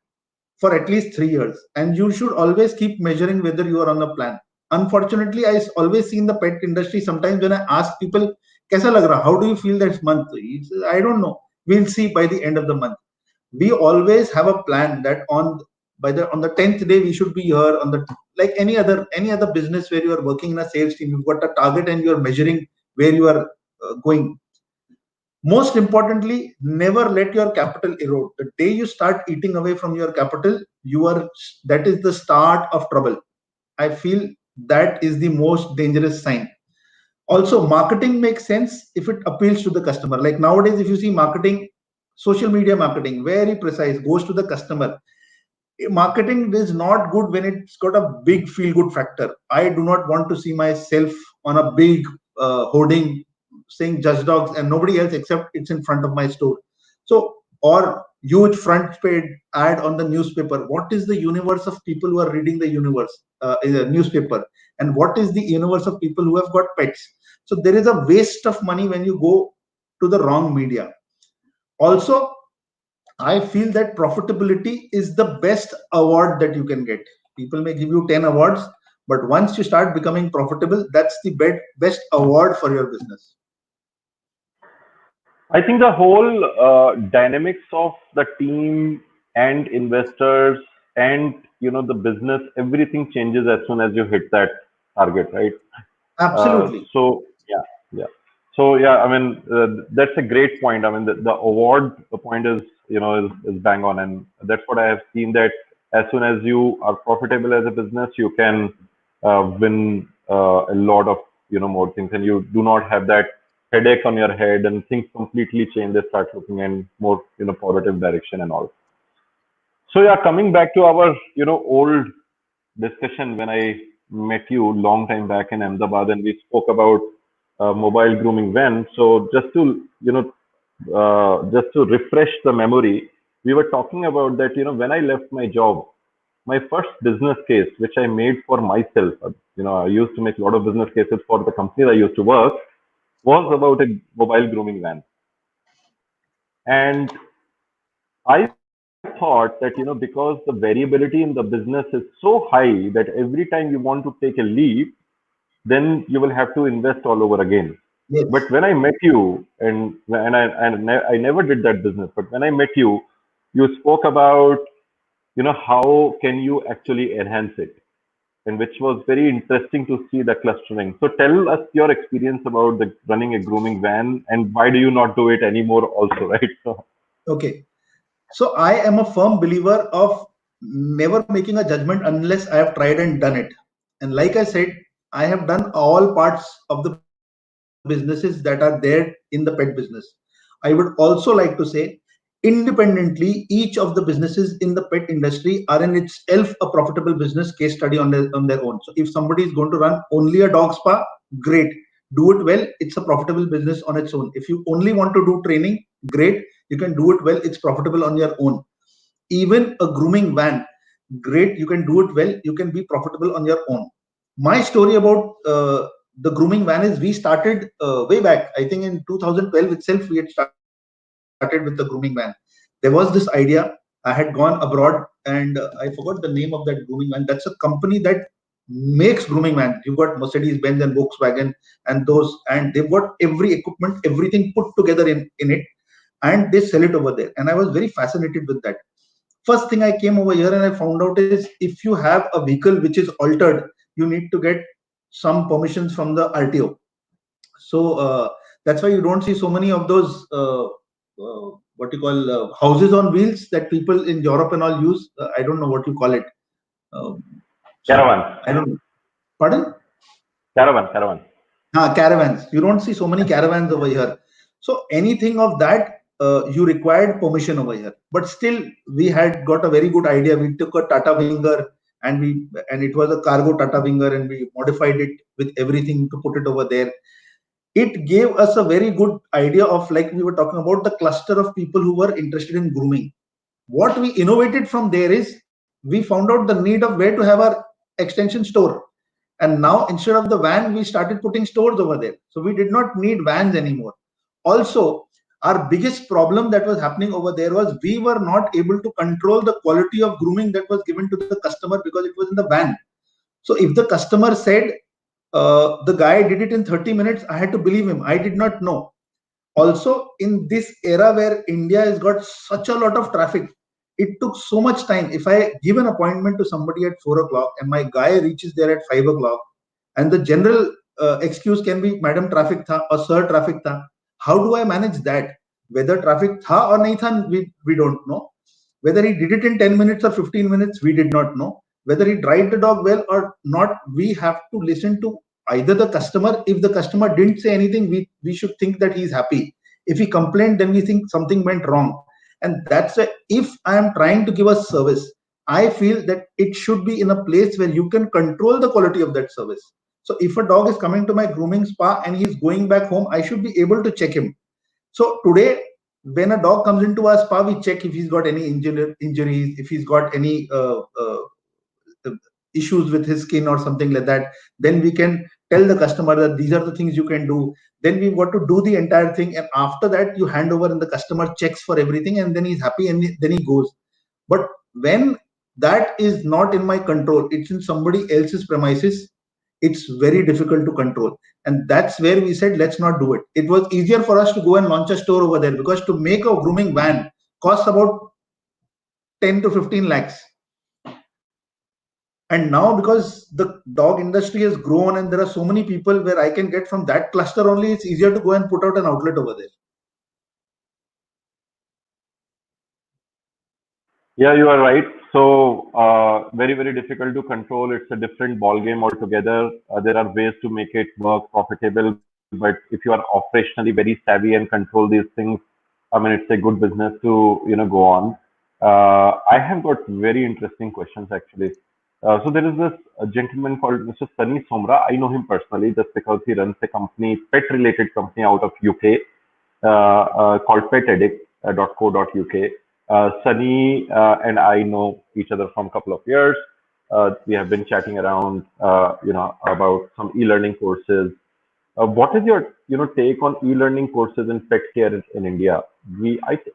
for at least 3 years, and you should always keep measuring whether you are on the plan. Unfortunately, I always see in the pet industry, sometimes when I ask people, kaisa lag raha, how do you feel this month? He says, I don't know. We'll see by the end of the month. We always have a plan that on the 10th day we should be here on the, like any other business where you are working in a sales team, you've got a target and you're measuring where you are going. Most importantly, never let your capital erode. The day you start eating away from your capital, that is the start of trouble. I feel that is the most dangerous sign. Also, marketing makes sense if it appeals to the customer. Like nowadays, if you see marketing, social media marketing, very precise, goes to the customer. Marketing is not good when it's got a big feel good factor. I do not want to see myself on a big hoarding saying Just Dogs and nobody else except it's in front of my store. So, or huge front page ad on the newspaper. What is the universe of people who are reading the newspaper, and what is the universe of people who have got pets? So there is a waste of money when you go to the wrong media. Also, I feel that profitability is the best award that you can get. People may give you 10 awards, but once you start becoming profitable, that's the best award for your business. I think the whole dynamics of the team and investors and the business, everything changes as soon as you hit that target, right? Absolutely. So yeah, yeah. So yeah, I mean that's a great point. I mean the award point is is bang on, and that's what I have seen that as soon as you are profitable as a business, you can win a lot of more things, and you do not have that headache on your head, and things completely change. They start looking in more positive direction and all. So yeah, coming back to our old discussion when I met you long time back in Ahmedabad, and we spoke about mobile grooming van. So just to just to refresh the memory, we were talking about that. When I left my job, my first business case, which I made for myself, I used to make a lot of business cases for the company I used to work, was about a mobile grooming van, and I thought that, because the variability in the business is so high that every time you want to take a leap, then you will have to invest all over again. But Yes. when I met you, I never did that business, but when I met you, you spoke about, how can you actually enhance it, and which was very interesting to see the clustering. So tell us your experience about the running a grooming van, and why do you not do it anymore also, right? So Okay. So I am a firm believer of never making a judgment unless I have tried and done it. And like I said, I have done all parts of the businesses that are there in the pet business. I would also like to say, independently, each of the businesses in the pet industry are in itself a profitable business case study on their own. So if somebody is going to run only a dog spa, great, do it well. It's a profitable business on its own. If you only want to do training, great, you can do it well. It's profitable on your own. Even a grooming van, great, you can do it well. You can be profitable on your own. My story about the grooming van is, we started way back. I think in 2012 itself, we had started with the grooming van. There was this idea. I had gone abroad, and I forgot the name of that grooming van. That's a company that makes grooming vans. You've got Mercedes Benz and Volkswagen and those, and they've got every equipment, everything put together in it, and they sell it over there. And I was very fascinated with that. First thing, I came over here and I found out is, if you have a vehicle which is altered, you need to get some permissions from the RTO. So that's why you don't see so many of those what you call houses on wheels that people in Europe and all use. I don't know what you call it. Um, so caravan, I don't know. Pardon? caravan. Caravans. You don't see so many caravans over here. So anything of that, you required permission over here. But still, we had got a very good idea. We took a Tata Winger, and it was a cargo Tata Winger, and we modified it with everything to put it over there. It gave us a very good idea of, like we were talking about, the cluster of people who were interested in grooming. What we innovated from there is, we found out the need of where to have our extension store. And now, instead of the van, we started putting stores over there. So we did not need vans anymore. Also, our biggest problem that was happening over there was, we were not able to control the quality of grooming that was given to the customer, because it was in the van. So if the customer said the guy did it in 30 minutes, I had to believe him. I did not know. Also, in this era where India has got such a lot of traffic, it took so much time. If I give an appointment to somebody at 4 o'clock and my guy reaches there at 5 o'clock, and the general excuse can be, Madam traffic tha or Sir traffic tha, how do I manage that? Whether traffic tha or nahi tha, we don't know. Whether he did it in 10 minutes or 15 minutes, we did not know. Whether he dried the dog well or not, we have to listen to either the customer. If the customer didn't say anything, we should think that he's happy. If he complained, then we think something went wrong. And that's why, if I am trying to give a service, I feel that it should be in a place where you can control the quality of that service. So if a dog is coming to my grooming spa and he's going back home, I should be able to check him. So today, when a dog comes into our spa, we check if he's got any injuries, if he's got any issues with his skin or something like that. Then we can tell the customer that these are the things you can do. Then we've got to do the entire thing, and after that, you hand over and the customer checks for everything, and then he's happy, and then he goes. But when that is not in my control, it's in somebody else's premises, it's very difficult to control. And that's where we said, let's not do it. It was easier for us to go and launch a store over there, because to make a grooming van costs about 10 to 15 lakhs. And now, because the dog industry has grown and there are so many people, where I can get from that cluster only, it's easier to go and put out an outlet over there. Yeah, you are right. So very, very difficult to control. It's a different ball game altogether. There are ways to make it work profitable, but if you are operationally very savvy and control these things, I mean, it's a good business to go on. I have got very interesting questions actually. So there is this gentleman called Mr. Sunny Somra. I know him personally just because he runs a company, pet-related company out of UK called petaddict.co.uk. Sunny and I know each other from a couple of years. We have been chatting around, about some e-learning courses. What is your, take on e-learning courses in pet care in India?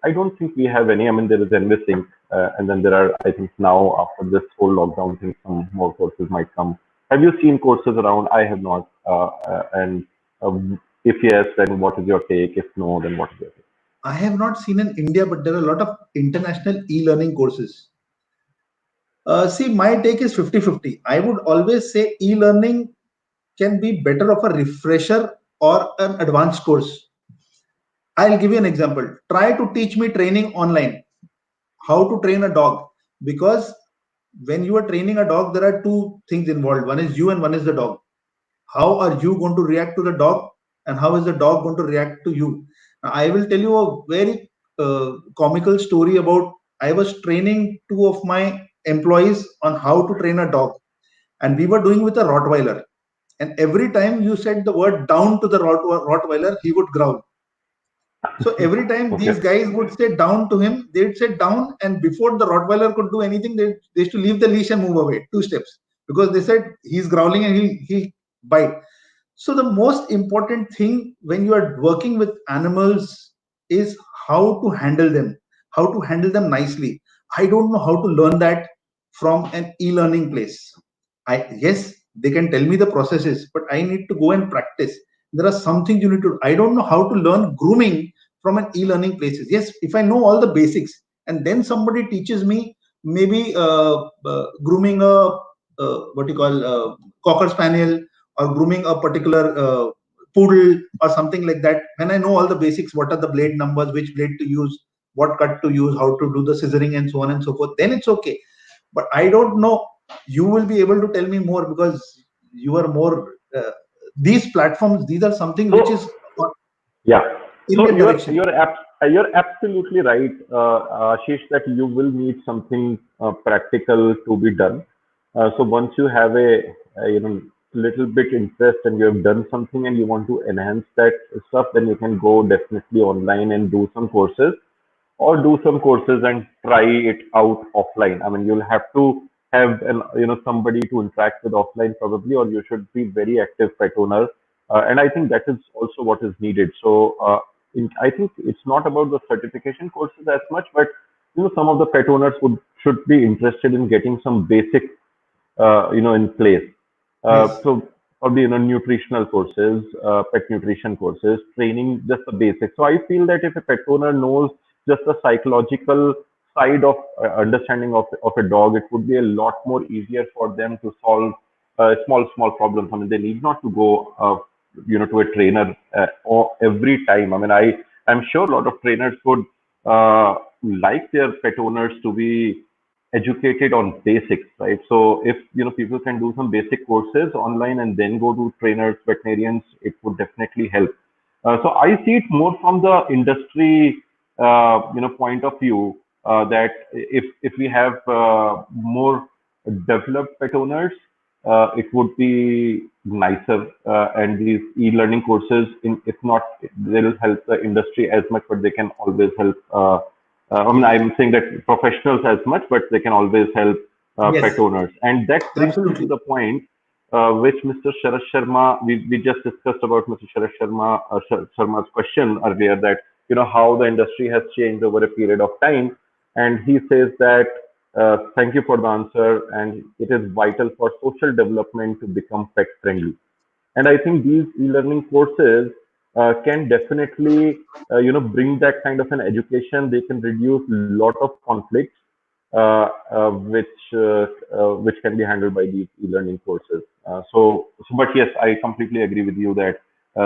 I don't think we have any. I mean, there is NVSync, and then there are, I think now after this whole lockdown thing, some more courses might come. Have you seen courses around? I have not. And if yes, then what is your take? If no, then what is your take? I have not seen in India, but there are a lot of international e-learning courses. See, my take is 50-50. I would always say e-learning can be better of a refresher or an advanced course. I'll give you an example. Try to teach me training online, how to train a dog. Because when you are training a dog, there are two things involved. One is you and one is the dog. How are you going to react to the dog, and how is the dog going to react to you? Now, I will tell you a very comical story about I was training two of my employees on how to train a dog, and we were doing with a Rottweiler. And every time you said the word down to the Rottweiler, he would growl. So every time Okay. these guys would say down to him, they'd say down, and before the Rottweiler could do anything, they used to leave the leash and move away 2 steps, because they said he's growling and he'll bite. So the most important thing when you are working with animals is how to handle them, how to handle them nicely. I don't know how to learn that from an e-learning place. Yes, they can tell me the processes, but I need to go and practice. There are some things you need to. I don't know how to learn grooming from an e-learning places. Yes, if I know all the basics, and then somebody teaches me maybe grooming a what you call cocker spaniel, or grooming a particular poodle or something like that. When I know all the basics, what are the blade numbers, which blade to use, what cut to use, how to do the scissoring, and so on and so forth, then it's okay. But I don't know. You will be able to tell me more, because you are more. These platforms, these are something which is So yeah. in So that direction. you're absolutely right, Ashish, that you will need something practical to be done. So once you have a little bit interest and you have done something and you want to enhance that stuff, then you can go definitely online and do some courses, or do some courses and try it out offline. I mean, you'll have to have somebody to interact with offline probably, or you should be very active pet owner, and I think that is also what is needed. So I think it's not about the certification courses as much, but some of the pet owners should be interested in getting some basic in place. Yes. So probably nutritional courses, pet nutrition courses, training, just the basics. So I feel that if a pet owner knows just the psychological side of understanding of a dog, it would be a lot more easier for them to solve small problems. I mean, they need not to go to a trainer or every time. I mean, I'm sure a lot of trainers would like their pet owners to be educated on basics, right? So if people can do some basic courses online and then go to trainers, veterinarians, it would definitely help. So I see it more from the industry, point of view, that if we have more developed pet owners, it would be nicer. And these e-learning courses, if not, they will help the industry as much, but they can always help. I mean, I'm saying that professionals as much, but they can always help pet Yes. owners. And that brings me to Absolutely. the point which Mr. Sharat Sharma, we just discussed about Mr. Sharat Sharma's question earlier, that how the industry has changed over a period of time, and he says that thank you for the answer, and it is vital for social development to become pet friendly. And I think these e-learning courses can definitely bring that kind of an education. They can reduce lot of conflicts which can be handled by these e-learning courses. But yes, I completely agree with you that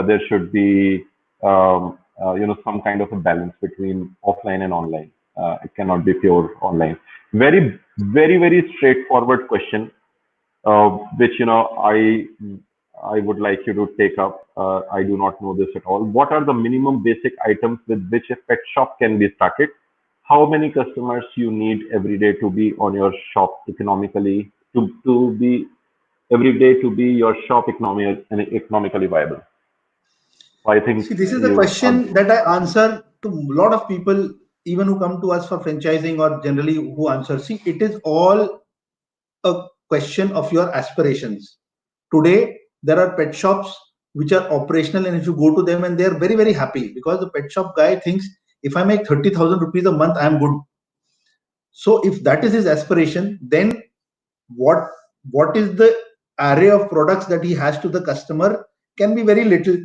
there should be some kind of a balance between offline and online. It cannot be pure online. Very, very, very straightforward question, which I would like you to take up. I do not know this at all. What are the minimum basic items with which a pet shop can be started? How many customers you need every day to be on your shop economically to be every day to be your shop economically viable? So I think See, this is the you question that I answer to a lot of people, even who come to us for franchising or generally who answer. See, it is all a question of your aspirations. Today, there are pet shops which are operational, and if you go to them and they are very, very happy because the pet shop guy thinks if I make 30,000 rupees a month, I am good. So, if that is his aspiration, then what what is the array of products that he has to the customer can be very little,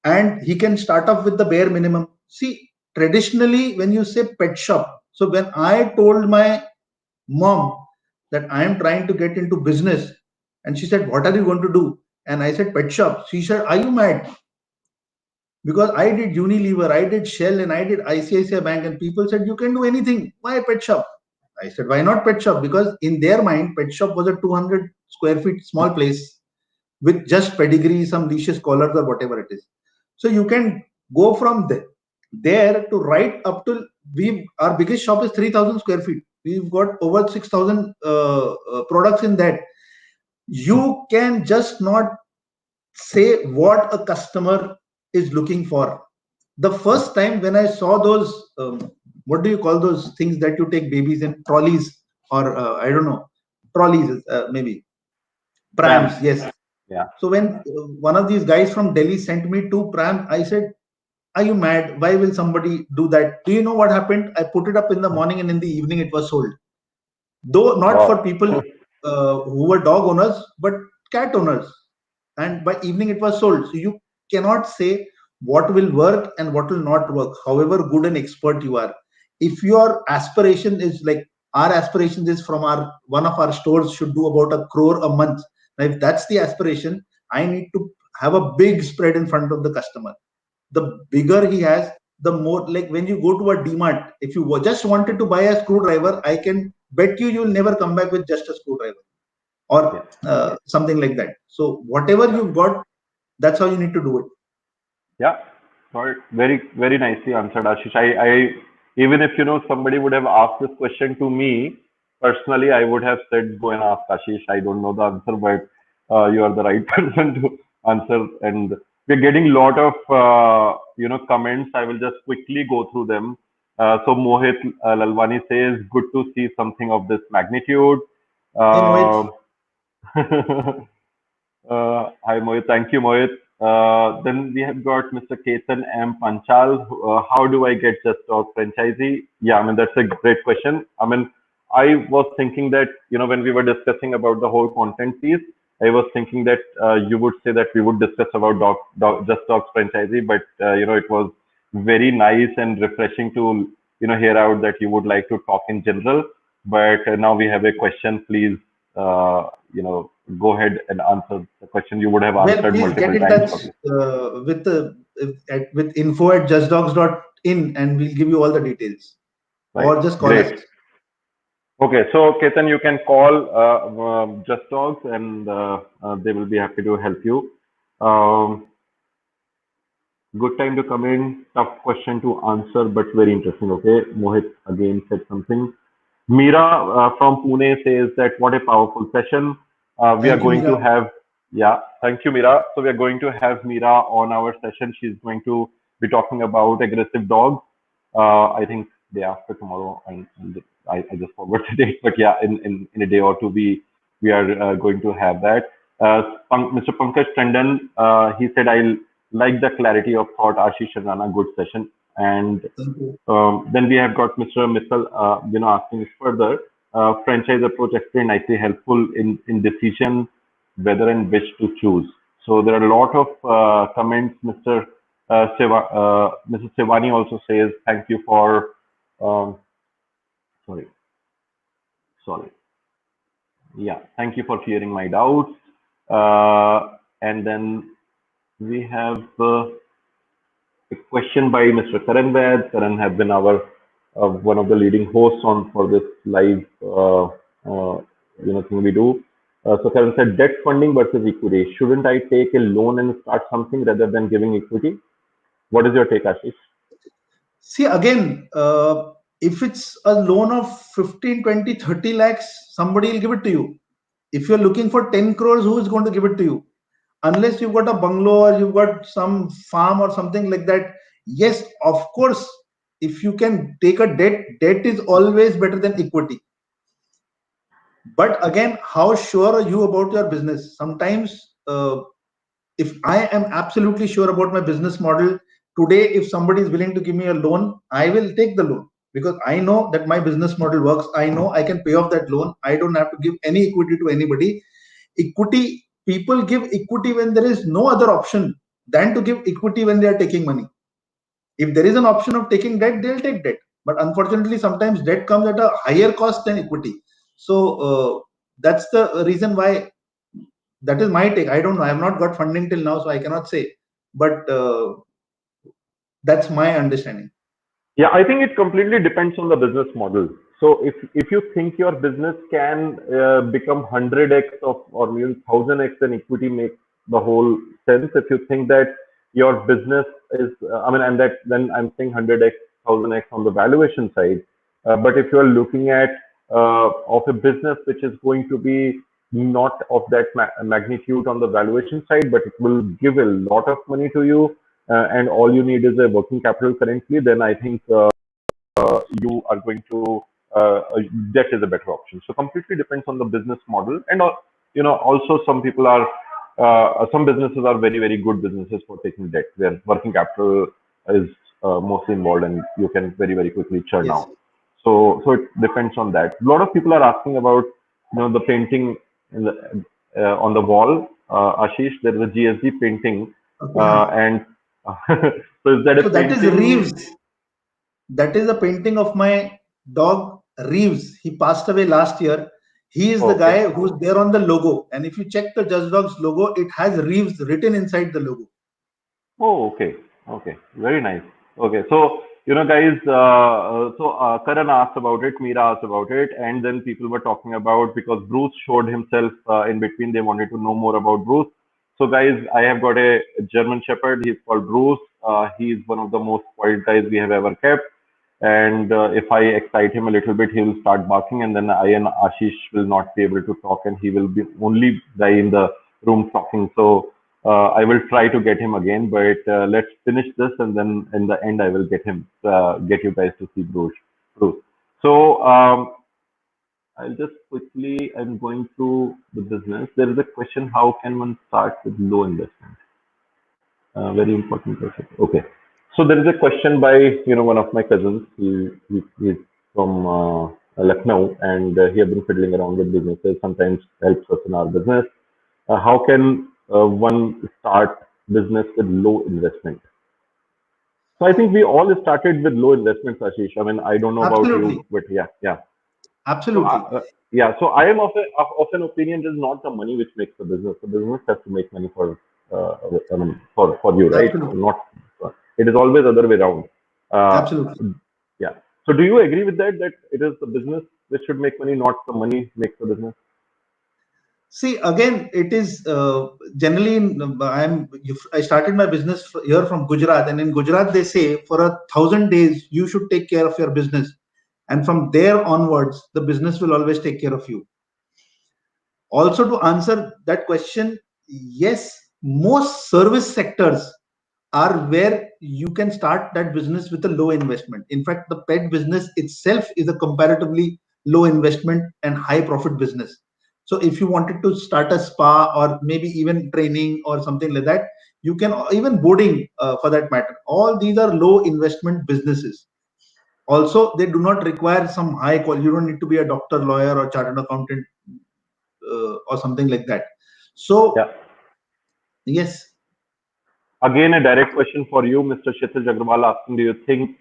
and he can start off with the bare minimum. See, traditionally, when you say pet shop, so when I told my mom that I am trying to get into business, and she said, "What are you going to do?" And I said, "Pet shop." She said, "Are you mad?" Because I did Unilever, I did Shell, and I did ICICI Bank, and people said, "You can do anything. Why pet shop?" I said, "Why not pet shop?" Because in their mind, pet shop was a 200 square feet small place with just pedigree, some leashes, collars, or whatever it is. So you can go from there to right up to we. Our biggest shop is 3,000 square feet. We've got over 6,000 products in that. You can just not say what a customer is looking for. The first time when I saw those, what do you call those things that you take babies in trolleys or I don't know, trolleys maybe prams. prams? Yes. Yeah. So when one of these guys from Delhi sent me two prams, I said, "Are you mad? Why will somebody do that?" Do you know what happened? I put it up in the morning and in the evening it was sold. Though not for Wow. people who were dog owners, but cat owners. And by evening it was sold. So you cannot say what will work and what will not work, however good an expert you are. If your aspiration is like our aspiration is from our one of our stores should do about 1 crore a month. Now, if that's the aspiration, I need to have a big spread in front of the customer. The bigger he has, the more, like when you go to a DMart, if you just wanted to buy a screwdriver, I can bet you'll never come back with just a screwdriver or Yes. something like that. So whatever Yeah. you've got, that's how you need to do it. Yeah. Got it. Very, very nicely answered, Ashish. Even if somebody would have asked this question to me personally, I would have said, go and ask Ashish. I don't know the answer, but you are the right person to answer. And we're getting a lot of comments. I will just quickly go through them. So Mohit Lalwani says, good to see something of this magnitude. Hey Mohit, Uh, Hi, Mohit. Thank you, Mohit. Then we have got Mr. Ketan M. Panchal. How do I get Just Talk franchisee? Yeah, I mean, that's a great question. I mean, I was thinking that, when we were discussing about the whole content piece, I was thinking that you would say that we would discuss about Just Talk franchisee, but, it was very nice and refreshing to, hear out that you would like to talk in general. But now we have a question. Please, go ahead and answer the question you would have well, answered please get multiple in times touch probably. with the with info@justdogs.in and we'll give you all the details, Right. or just call us. Great. Okay. So, Ketan, you can call Just Dogs and they will be happy to help you. Um, Good time to come in. Tough question to answer, but very interesting. Okay. Mohit again said something. Meera from Pune says that what a powerful session. We are Thank you, going to Mira. have, yeah, thank you, Meera. So we are going to have Meera on our session. She's going to be talking about aggressive dogs. I think day after tomorrow, and I just forgot the date, but yeah, in a day or two, we are going to have that. Mr. Pankaj Tandon, he said, I like the clarity of thought, Ashish and Rana, good session. And Thank you. then we have got Mr. Mittal, asking us further. Franchise approach explained nicely helpful in decision whether and which to choose. So there are a lot of comments. Mrs. Sevani also says thank you for. Um, sorry, sorry. Yeah, thank you for clearing my doubts. And then we have a question by Mr. Karan Vaid. Karan has been our one of the leading hosts on for this live thing we do. So Karen said, debt funding versus equity. Shouldn't I take a loan and start something rather than giving equity? What is your take, Ashish? See, again, if it's a loan of 15, 20, 30 lakhs, somebody will give it to you. If you're looking for 10 crores, who is going to give it to you? Unless you've got a bungalow or you've got some farm or something like that. Yes, of course, if you can take a debt is always better than equity. But again, how sure are you about your business? Sometimes, if I am absolutely sure about my business model, today, if somebody is willing to give me a loan, I will take the loan because I know that my business model works. I know I can pay off that loan. I don't have to give any equity to anybody. Equity, people give equity when there is no other option than to give equity when they are taking money. If there is an option of taking debt, they'll take debt. But unfortunately, sometimes debt comes at a higher cost than equity. So that's the reason why. That is my take. I don't know. I have not got funding till now, so I cannot say. But that's my understanding. Yeah, I think it completely depends on the business model. So if you think your business can become 100x of or maybe 1000x, then equity makes the whole sense. If you think that your business is, I mean, and that then I'm saying 100x, 1000x on the valuation side. But if you are looking at of a business which is going to be not of that magnitude on the valuation side, but it will give a lot of money to you, and all you need is a working capital currently, then I think you are going to debt is a better option. So completely depends on the business model, and also some people are some businesses are very good businesses for taking debt, where working capital is mostly involved, and you can very quickly churn Yes. out. So it depends on that. A lot of people are asking about the painting in the on the wall. Ashish, there is a GSD painting, Okay. Huh. and so is that a So that is painting? Reeves. That is a painting of my dog Reeves. He passed away last year. He is the Okay. guy who's there on the logo. And if you check the Just Dogs logo, it has Reeves written inside the logo. Oh, okay. Okay. Very nice. Okay. So, guys, Karan asked about it, Meera asked about it, and then people were talking about because Bruce showed himself in between. They wanted to know more about Bruce. So, guys, I have got a German Shepherd. He's called Bruce. He's one of the most spoiled guys we have ever kept. And if I excite him a little bit, he will start barking, and then I and Ashish will not be able to talk, and he will be only guy in the room talking. So I will try to get him again, but let's finish this, and then in the end, I will get you guys to see Bruce. Bruce. So I'll just quickly. I'm going through the business. There is a question: how can one start with low investment? Very important question. Okay. So there is a question by one of my cousins. He's from Lucknow, and he has been fiddling around with businesses. Sometimes helps us in our business. How can one start business with low investment? So I think we all started with low investments, Ashish. I mean, I don't know about you, Absolutely. but yeah. So Absolutely. yeah, so I am of an opinion it is not the money which makes the business. The business has to make money for uh, I mean for you, right? Absolutely. Not it is always other way around. Uh, Absolutely. yeah. So do you agree with that? That it is the business which should make money, not the money makes the business? See, again, it is generally. I started my business here from Gujarat, and in Gujarat they say for 1,000 days you should take care of your business, and from there onwards the business will always take care of you. Also, to answer that question, yes, most service sectors are where you can start that business with a low investment. In fact, the pet business itself is a comparatively low investment and high profit business. So, if you wanted to start a spa or maybe even training or something like that, you can even boarding for that matter. All these are low investment businesses. Also, they do not require some high quality. You don't need to be a doctor, lawyer, or chartered accountant or something like that. So, Yeah. yes, Again, a direct question for you, Mr. Kshitij Agrawal, asking: do you think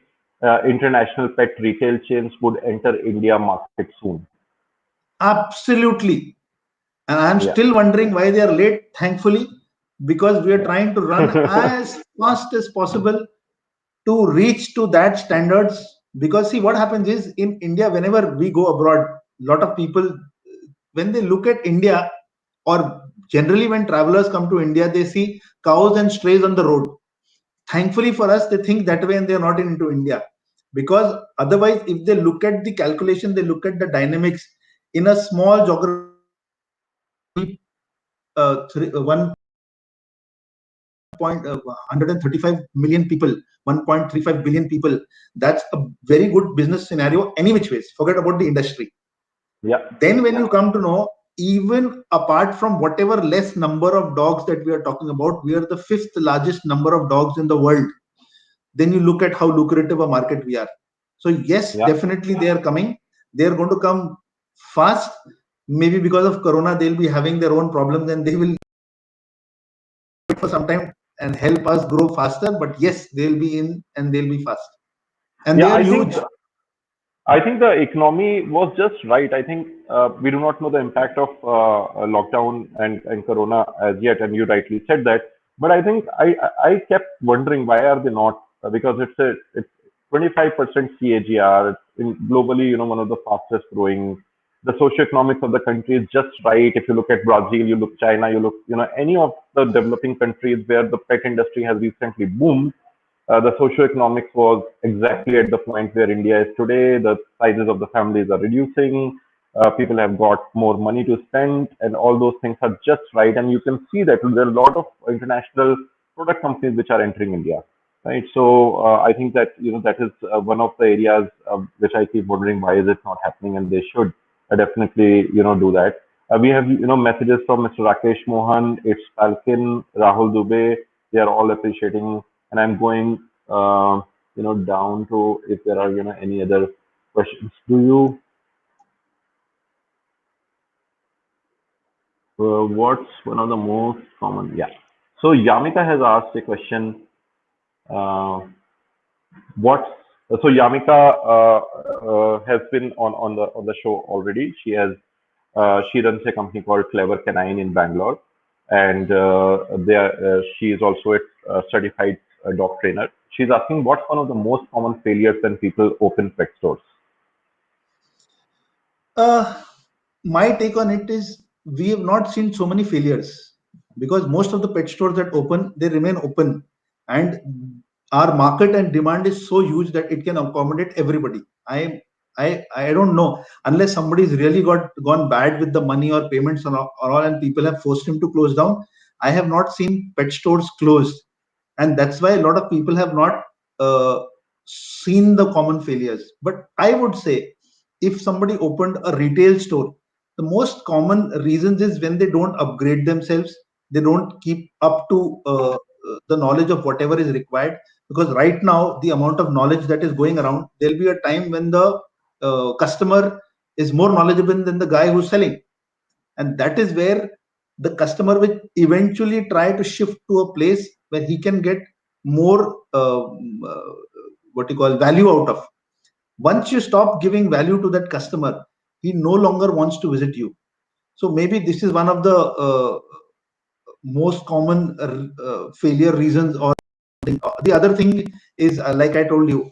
international pet retail chains would enter India market soon? absolutely. And I'm Yeah. still wondering why they are late, thankfully, because we are Yeah. trying to run as fast as possible to reach to that standards. Because see, what happens is in India, whenever we go abroad, lot of people, when they look at India, or generally when travelers come to India, they see cows and strays on the road. Thankfully for us, they think that way and they are not into India. Because otherwise, if they look at the calculation, they look at the dynamics in a small geography, point 135 million people, 1.35 billion people. That's a very good business scenario any which ways. Forget about the industry. Yeah. Then when you come to know, even apart from whatever less number of dogs that we are talking about, we are the fifth largest number of dogs in the world. Then you look at how lucrative a market we are. So yes, Yeah. definitely they are coming. They are going to come fast. Maybe because of Corona, they'll be having their own problems and they will wait for some time and help us grow faster. But yes, they'll be in and they'll be fast. And Yeah. they are huge. I think the economy was just right. I think we do not know the impact of lockdown and Corona as yet, and you rightly said that. But I think I kept wondering why are they not? Because it's 25% CAGR. It's globally, one of the fastest growing. The socioeconomics of the country is just right. If you look at Brazil, you look China, you look, any of the developing countries where the pet industry has recently boomed, the socioeconomics was exactly at the point where India is today. The sizes of the families are reducing. People have got more money to spend, and all those things are just right. And you can see that there are a lot of international product companies which are entering India, right? So I think that that is one of the areas which I keep wondering why is it not happening, and they should definitely do that. We have messages from Mr. Rakesh Mohan, it's Falcon, Rahul Dubey. They are all appreciating, and I'm going down to if there are any other questions. Do you what's one of the most common? Yeah. So Yamika has asked a question. Uh, what's so Yamika has been on the show already. She runs a company called Clever Canine in Bangalore, and she is also a certified dog trainer. She's asking what's one of the most common failures when people open pet stores. Uh, my take on it is we have not seen so many failures because most of the pet stores that open, they remain open, and our market and demand is so huge that it can accommodate everybody. I don't know, unless somebody's really gone bad with the money or payments or all, and people have forced him to close down. I have not seen pet stores closed, and that's why a lot of people have not uh, seen the common failures. But I would say if somebody opened a retail store, the most common reasons is when they don't upgrade themselves, they don't keep up to the knowledge of whatever is required. Because right now the amount of knowledge that is going around, there'll be a time when the customer is more knowledgeable than the guy who's selling, and that is where the customer will eventually try to shift to a place where he can get more what you call value out of. Once you stop giving value to that customer, he no longer wants to visit you. So maybe this is one of the most common failure reasons. Or the other thing is, like I told you,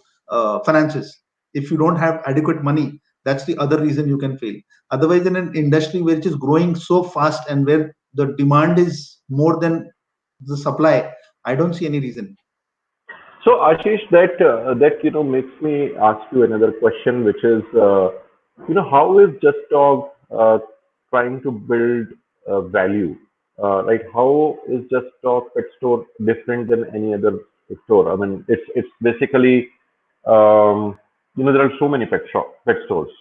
finances. If you don't have adequate money, that's the other reason you can fail. Otherwise, in an industry which is growing so fast and where the demand is more than the supply, I don't see any reason. So Ashish, that makes me ask you another question, which is, how is Just Dog trying to build value? Like, how is Just Dog Pet Store different than any other store? I mean, it's basically, there are so many pet stores,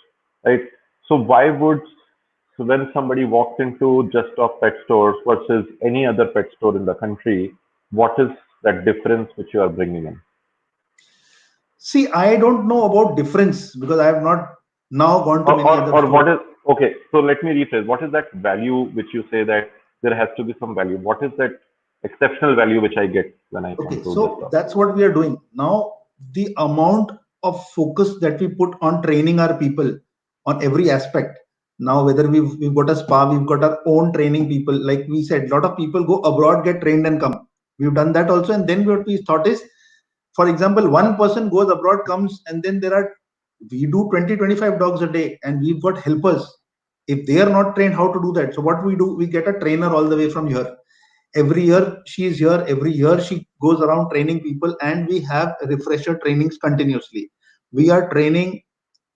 right? So why would so when somebody walks into Just Dog Pet Stores versus any other pet store in the country, what is that difference which you are bringing in? See, I don't know about difference because I have not now gone to Or, many or, other or stores. what is, okay, so let me rephrase. What is that value which you say that there has to be some value? What is that exceptional value which I get when I come Okay, to this so shop? that's what we are doing now. The amount of focus that we put on training our people on every aspect. Now, whether we've got a spa, we've got our own training people. Like we said, a lot of people go abroad, get trained, and come. We've done that also, and then what we thought is, For example, one person goes abroad, comes, and then we do 20-25 dogs a day, and we've got helpers. If they are not trained how to do that, so what we do, we get a trainer all the way from here. Every year she is here, every year she goes around training people, and we have refresher trainings continuously. We are training,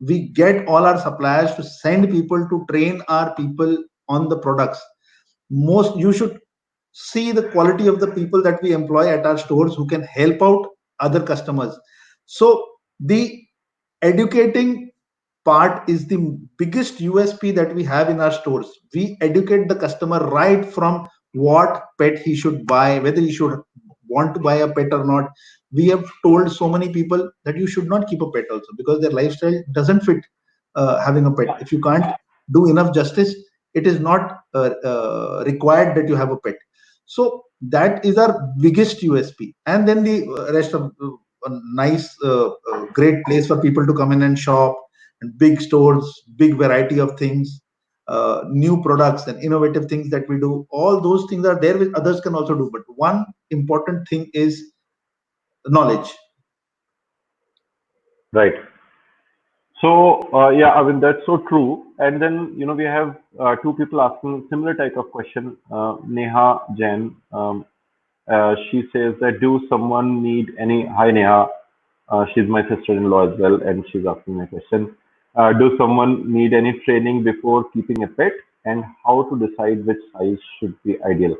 we get all our suppliers to send people to train our people on the products. Most, you should see the quality of the people that we employ at our stores who can help out other customers. So the educating part is the biggest USP that we have in our stores. We educate the customer right from what pet he should buy, whether he should want to buy a pet or not. We have told so many people that you should not keep a pet also, because their lifestyle doesn't fit having a pet. If you can't do enough justice, it is not required that you have a pet. So that is our biggest USP. And then the rest of a nice, great place for people to come in and shop, and big stores, big variety of things, new products and innovative things that we do. All those things are there, which others can also do. But one important thing is knowledge. Right. So, yeah, I mean, that's so true. And then, we have two people asking similar type of question. Neha Jain, she says that, do someone need any, hi Neha, she's my sister-in-law as well, and she's asking my question. Do someone need any training before keeping a pet, and how to decide which size should be ideal?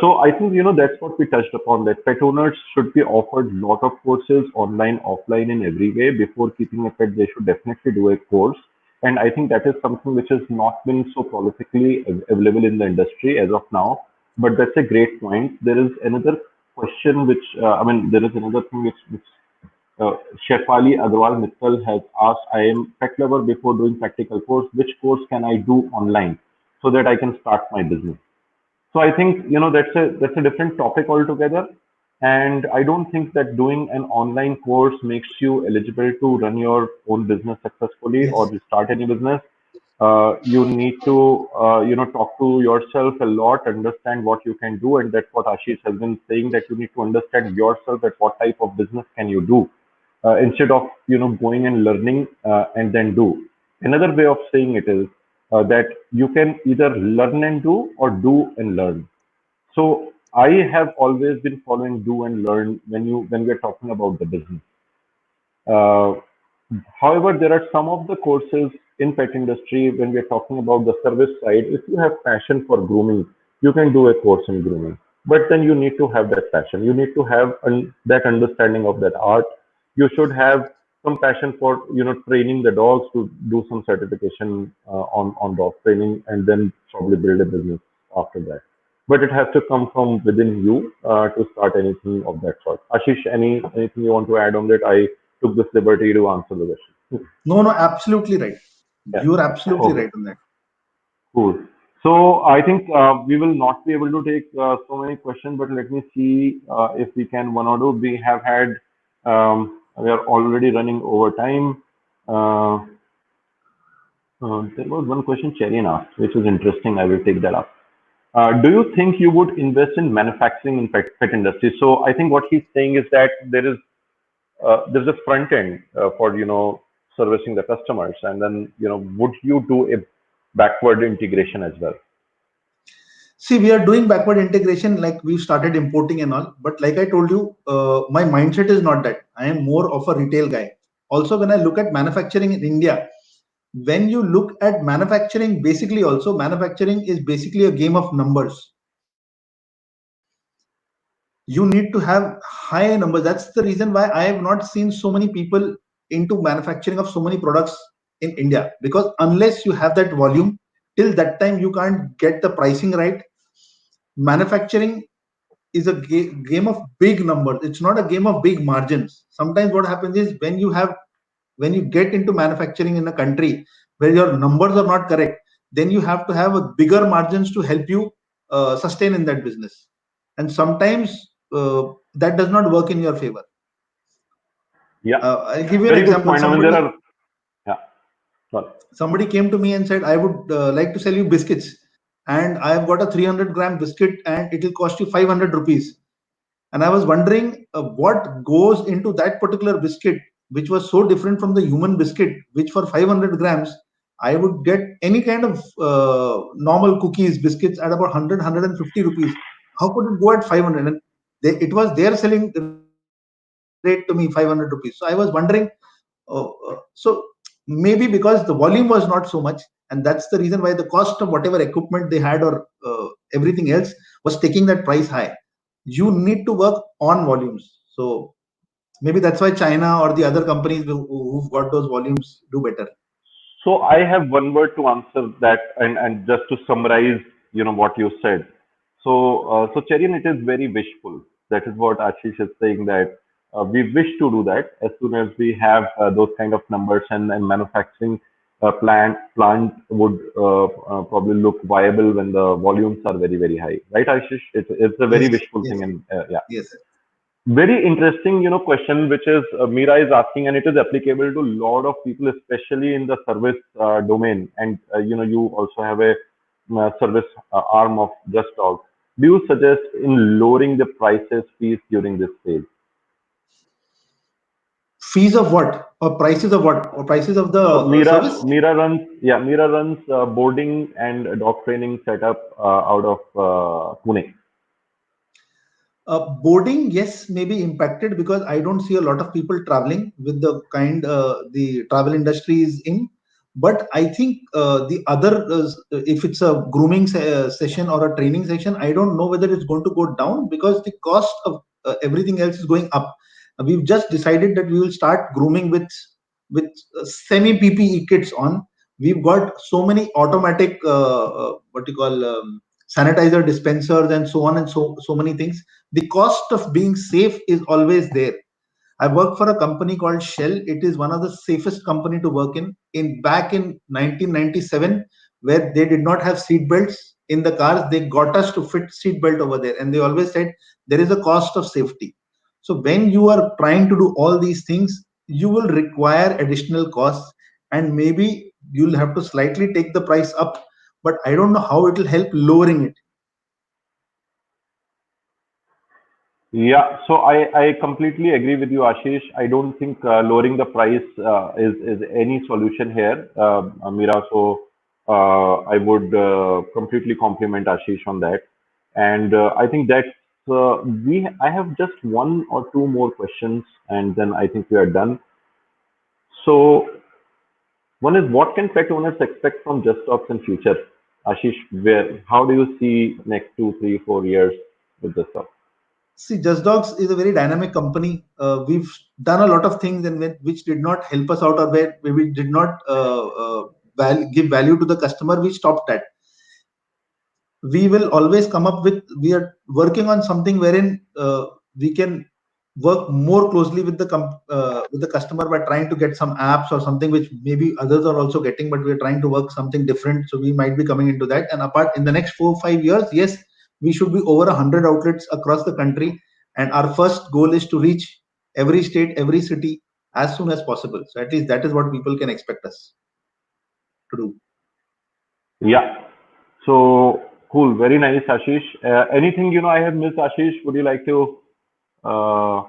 So I think that's what we touched upon. That pet owners should be offered lot of courses, online, offline, in every way. Before keeping a pet, they should definitely do a course, and I think that is something which has not been so prolifically available in the industry as of now. But that's a great point. There is another question which I mean, there is another thing which uh, Shefali Agrawal Mittal has asked, I am pet lover before doing practical course. Which course can I do online so that I can start my business? So I think that's a different topic altogether, and I don't think that doing an online course makes you eligible to run your own business successfully or Yes. to start any business. You need to talk to yourself a lot, understand what you can do, and that's what Ashish has been saying, that you need to understand yourself, that what type of business can you do, instead of going and learning and then do. Another way of saying it is that you can either learn and do or do and learn. So I have always been following do and learn when we're talking about the business. Uh, However, there are some of the courses in pet industry when we are talking about the service side. If you have passion for grooming, you can do a course in grooming. But then you need to have that passion. You need to have that understanding of that art. You should have some passion for training the dogs, to do some certification on dog training, and then probably build a business after that. But it has to come from within you to start anything of that sort. Ashish, anything you want to add on that? I took this liberty to answer the question. No, no, absolutely right. Yeah. You're absolutely Okay. right on that. Cool. So I think we will not be able to take so many questions, but let me see if we can one or two. We have had, we are already running over time. Uh, there was one question Cherian asked, which is interesting. I will take that up. Do you think you would invest in manufacturing in pet industry? So I think what he's saying is that there's a front end for servicing the customers, and then would you do a backward integration as well? See, we are doing backward integration, like we've started importing and all. But like I told you, my mindset is not that. I am more of a retail guy. Also, when I look at manufacturing in India, when you look at manufacturing, basically also manufacturing is basically a game of numbers. You need to have high numbers. That's the reason why I have not seen so many people into manufacturing of so many products in India, because unless you have that volume, till that time you can't get the pricing right. Manufacturing is a game of big numbers. It's not a game of big margins. Sometimes what happens is, when you get into manufacturing in a country where your numbers are not correct, then you have to have a bigger margins to help you sustain in that business. And sometimes that does not work in your favor. Yeah, I'll give you an very good example. point. I mean, there are, yeah, sorry. Somebody came to me and said, I would like to sell you biscuits, and I have got a 300-gram biscuit and it will cost you 500 rupees. And I was wondering what goes into that particular biscuit, which was so different from the human biscuit, which for 500 grams, I would get any kind of normal cookies, biscuits at about 100, rupees. How could it go at 500? And it was their selling rate to me, 500 rupees. So I was wondering, so maybe because the volume was not so much, and that's the reason why the cost of whatever equipment they had or everything else was taking that price high. You need to work on volumes. So maybe that's why China or the other companies who've got those volumes do better. So I have one word to answer that, and just to summarize, what you said. So Cherian, it is very wishful. That is what Ashish is saying, that we wish to do that as soon as we have those kind of numbers, and manufacturing plant would probably look viable when the volumes are very, very high. Right, Ashish? It's a very Yes, wishful yes, thing, and yeah. yes. Very interesting, question which is Meera is asking, and it is applicable to a lot of people, especially in the service domain. And you also have a service arm of Just Dog. Do you suggest in lowering the prices fees during this phase? Fees of what? Or prices of what? Or prices of the So service? Meera runs boarding and dog training setup out of Pune. Boarding, yes, may be impacted because I don't see a lot of people traveling with the kind the travel industry is in. But I think the other, if it's a grooming session or a training session, I don't know whether it's going to go down because the cost of everything else is going up. We've just decided that we will start grooming with semi PPE kits on. We've got so many automatic what you call sanitizer dispensers and so on and so many things. The cost of being safe is always there. I work for a company called Shell. It is one of the safest company to work in. In back in 1997, where they did not have seat belts in the cars, they got us to fit seat belt over there, and they always said there is a cost of safety. So when you are trying to do all these things, you will require additional costs, and maybe you'll have to slightly take the price up. But I don't know how it will help lowering it. Yeah, so I completely agree with you, Ashish. I don't think lowering the price is any solution here, Mira. So I would completely compliment Ashish on that. And I think that's we. I have just one or two more questions, and then I think we are done. So one is, what can pet owners expect from Just Talks in future? Ashish, where how do you see next 2, 3, 4 years with Just Talks? See, Just Dogs is a very dynamic company. We've done a lot of things and which did not help us out, or where we did not give value to the customer. We stopped that. We will always come up with. We are working on something wherein we can work more closely with with the customer by trying to get some apps or something which maybe others are also getting, but we're trying to work something different. So we might be coming into that. And apart, in the next 4 or 5 years, yes, we should be over 100 outlets across the country. And our first goal is to reach every state, every city as soon as possible. So at least that is what people can expect us to do. Yeah. So cool. Very nice, Ashish. Anything I have missed, Ashish? Uh,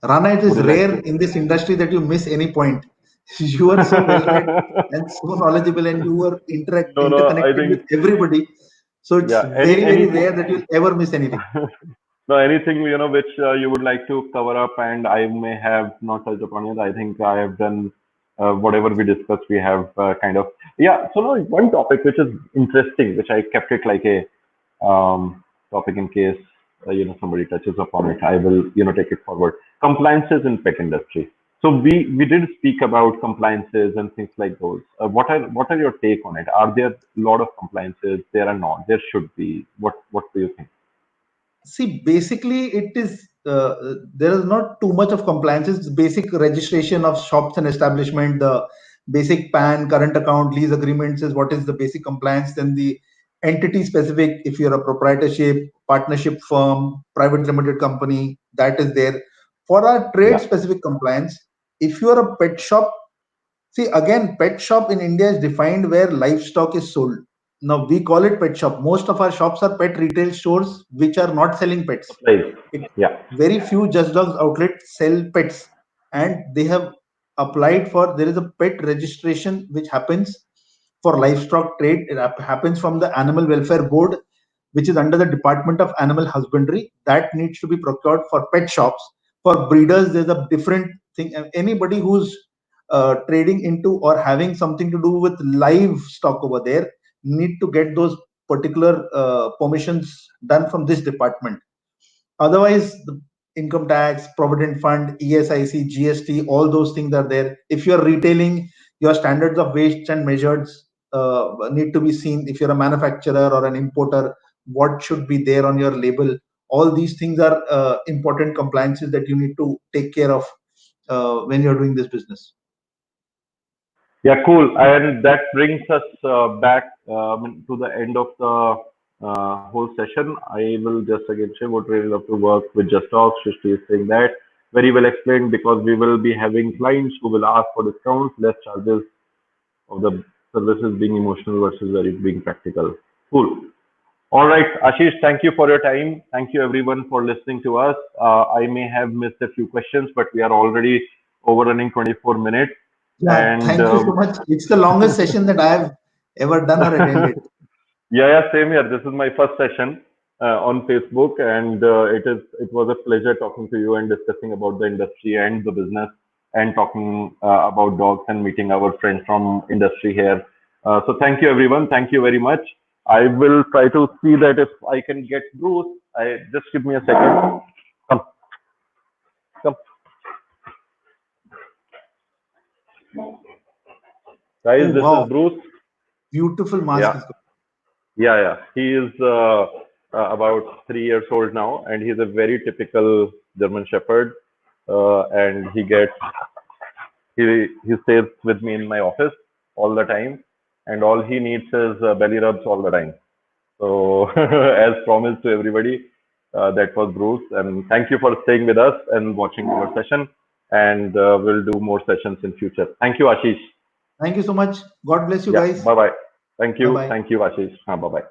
Rana, it would is you like rare to? in this industry that you miss any point. You are so well read and so knowledgeable, and you are No. I interconnected with think everybody. So it's yeah. very, very rare that you'll ever miss anything. No, anything which you would like to cover up, and I may have not touched upon it. I think I have done whatever we discussed. We have kind of yeah. So now one topic which is interesting, which I kept it like a topic in case somebody touches upon it. I will take it forward. Compliances in pet industry. So we did speak about compliances and things like those. What are your take on it? Are there a lot of compliances? There are not. There should be. What do you think? See, basically, it is there is not too much of compliances. Basic registration of shops and establishment, the basic PAN, current account, lease agreements is what is the basic compliance. Then the entity specific, if you're a proprietorship, partnership firm, private limited company, that is there. For our trade Yeah. specific compliance, if you are a pet shop, see again, pet shop in India is defined where livestock is sold. Now we call it pet shop. Most of our shops are pet retail stores which are not selling pets. Right. It, Yeah. very few Just Dogs outlets sell pets, and they have applied for. There is a pet registration which happens for livestock trade. It happens from the Animal Welfare Board, which is under the Department of Animal Husbandry. That needs to be procured for pet shops. For breeders, there's a different thing. Anybody who's trading into or having something to do with livestock over there need to get those particular permissions done from this department. Otherwise, the income tax, provident fund, ESIC, GST, all those things are there. If you're retailing, your standards of weights and measures need to be seen. If you're a manufacturer or an importer, what should be there on your label? All these things are important compliances that you need to take care of when you're doing this business. Yeah, cool. And that brings us back to the end of the whole session. I will just again say, would really love to work with Just Talk. Shrishti is saying that very well explained, because we will be having clients who will ask for discounts, less charges of the services being emotional versus very being practical. Cool. All right, Ashish, thank you for your time. Thank you everyone for listening to us. I may have missed a few questions, but we are already overrunning 24 minutes. Yeah, And thank you so much. It's the longest session that I've ever done or attended. yeah, same here. This is my first session on Facebook, and it was a pleasure talking to you and discussing about the industry and the business, and talking about dogs and meeting our friends from industry here. So thank you everyone. Thank you very much. I will try to see that if I can get Bruce. I just give me a second. Come, come, Oh guys. This is wow, Bruce. beautiful mask Yeah. is Yeah. He is about 3 years old now, and he's a very typical German Shepherd. And he stays with me in my office all the time, and all he needs is belly rubs all the time. So, as promised to everybody, that was Bruce, and thank you for staying with us and watching our session. And we'll do more sessions in future. Thank you, Ashish. Thank you so much. God bless you Yeah. guys. Bye bye. Bye bye. Thank you, Ashish. Bye bye.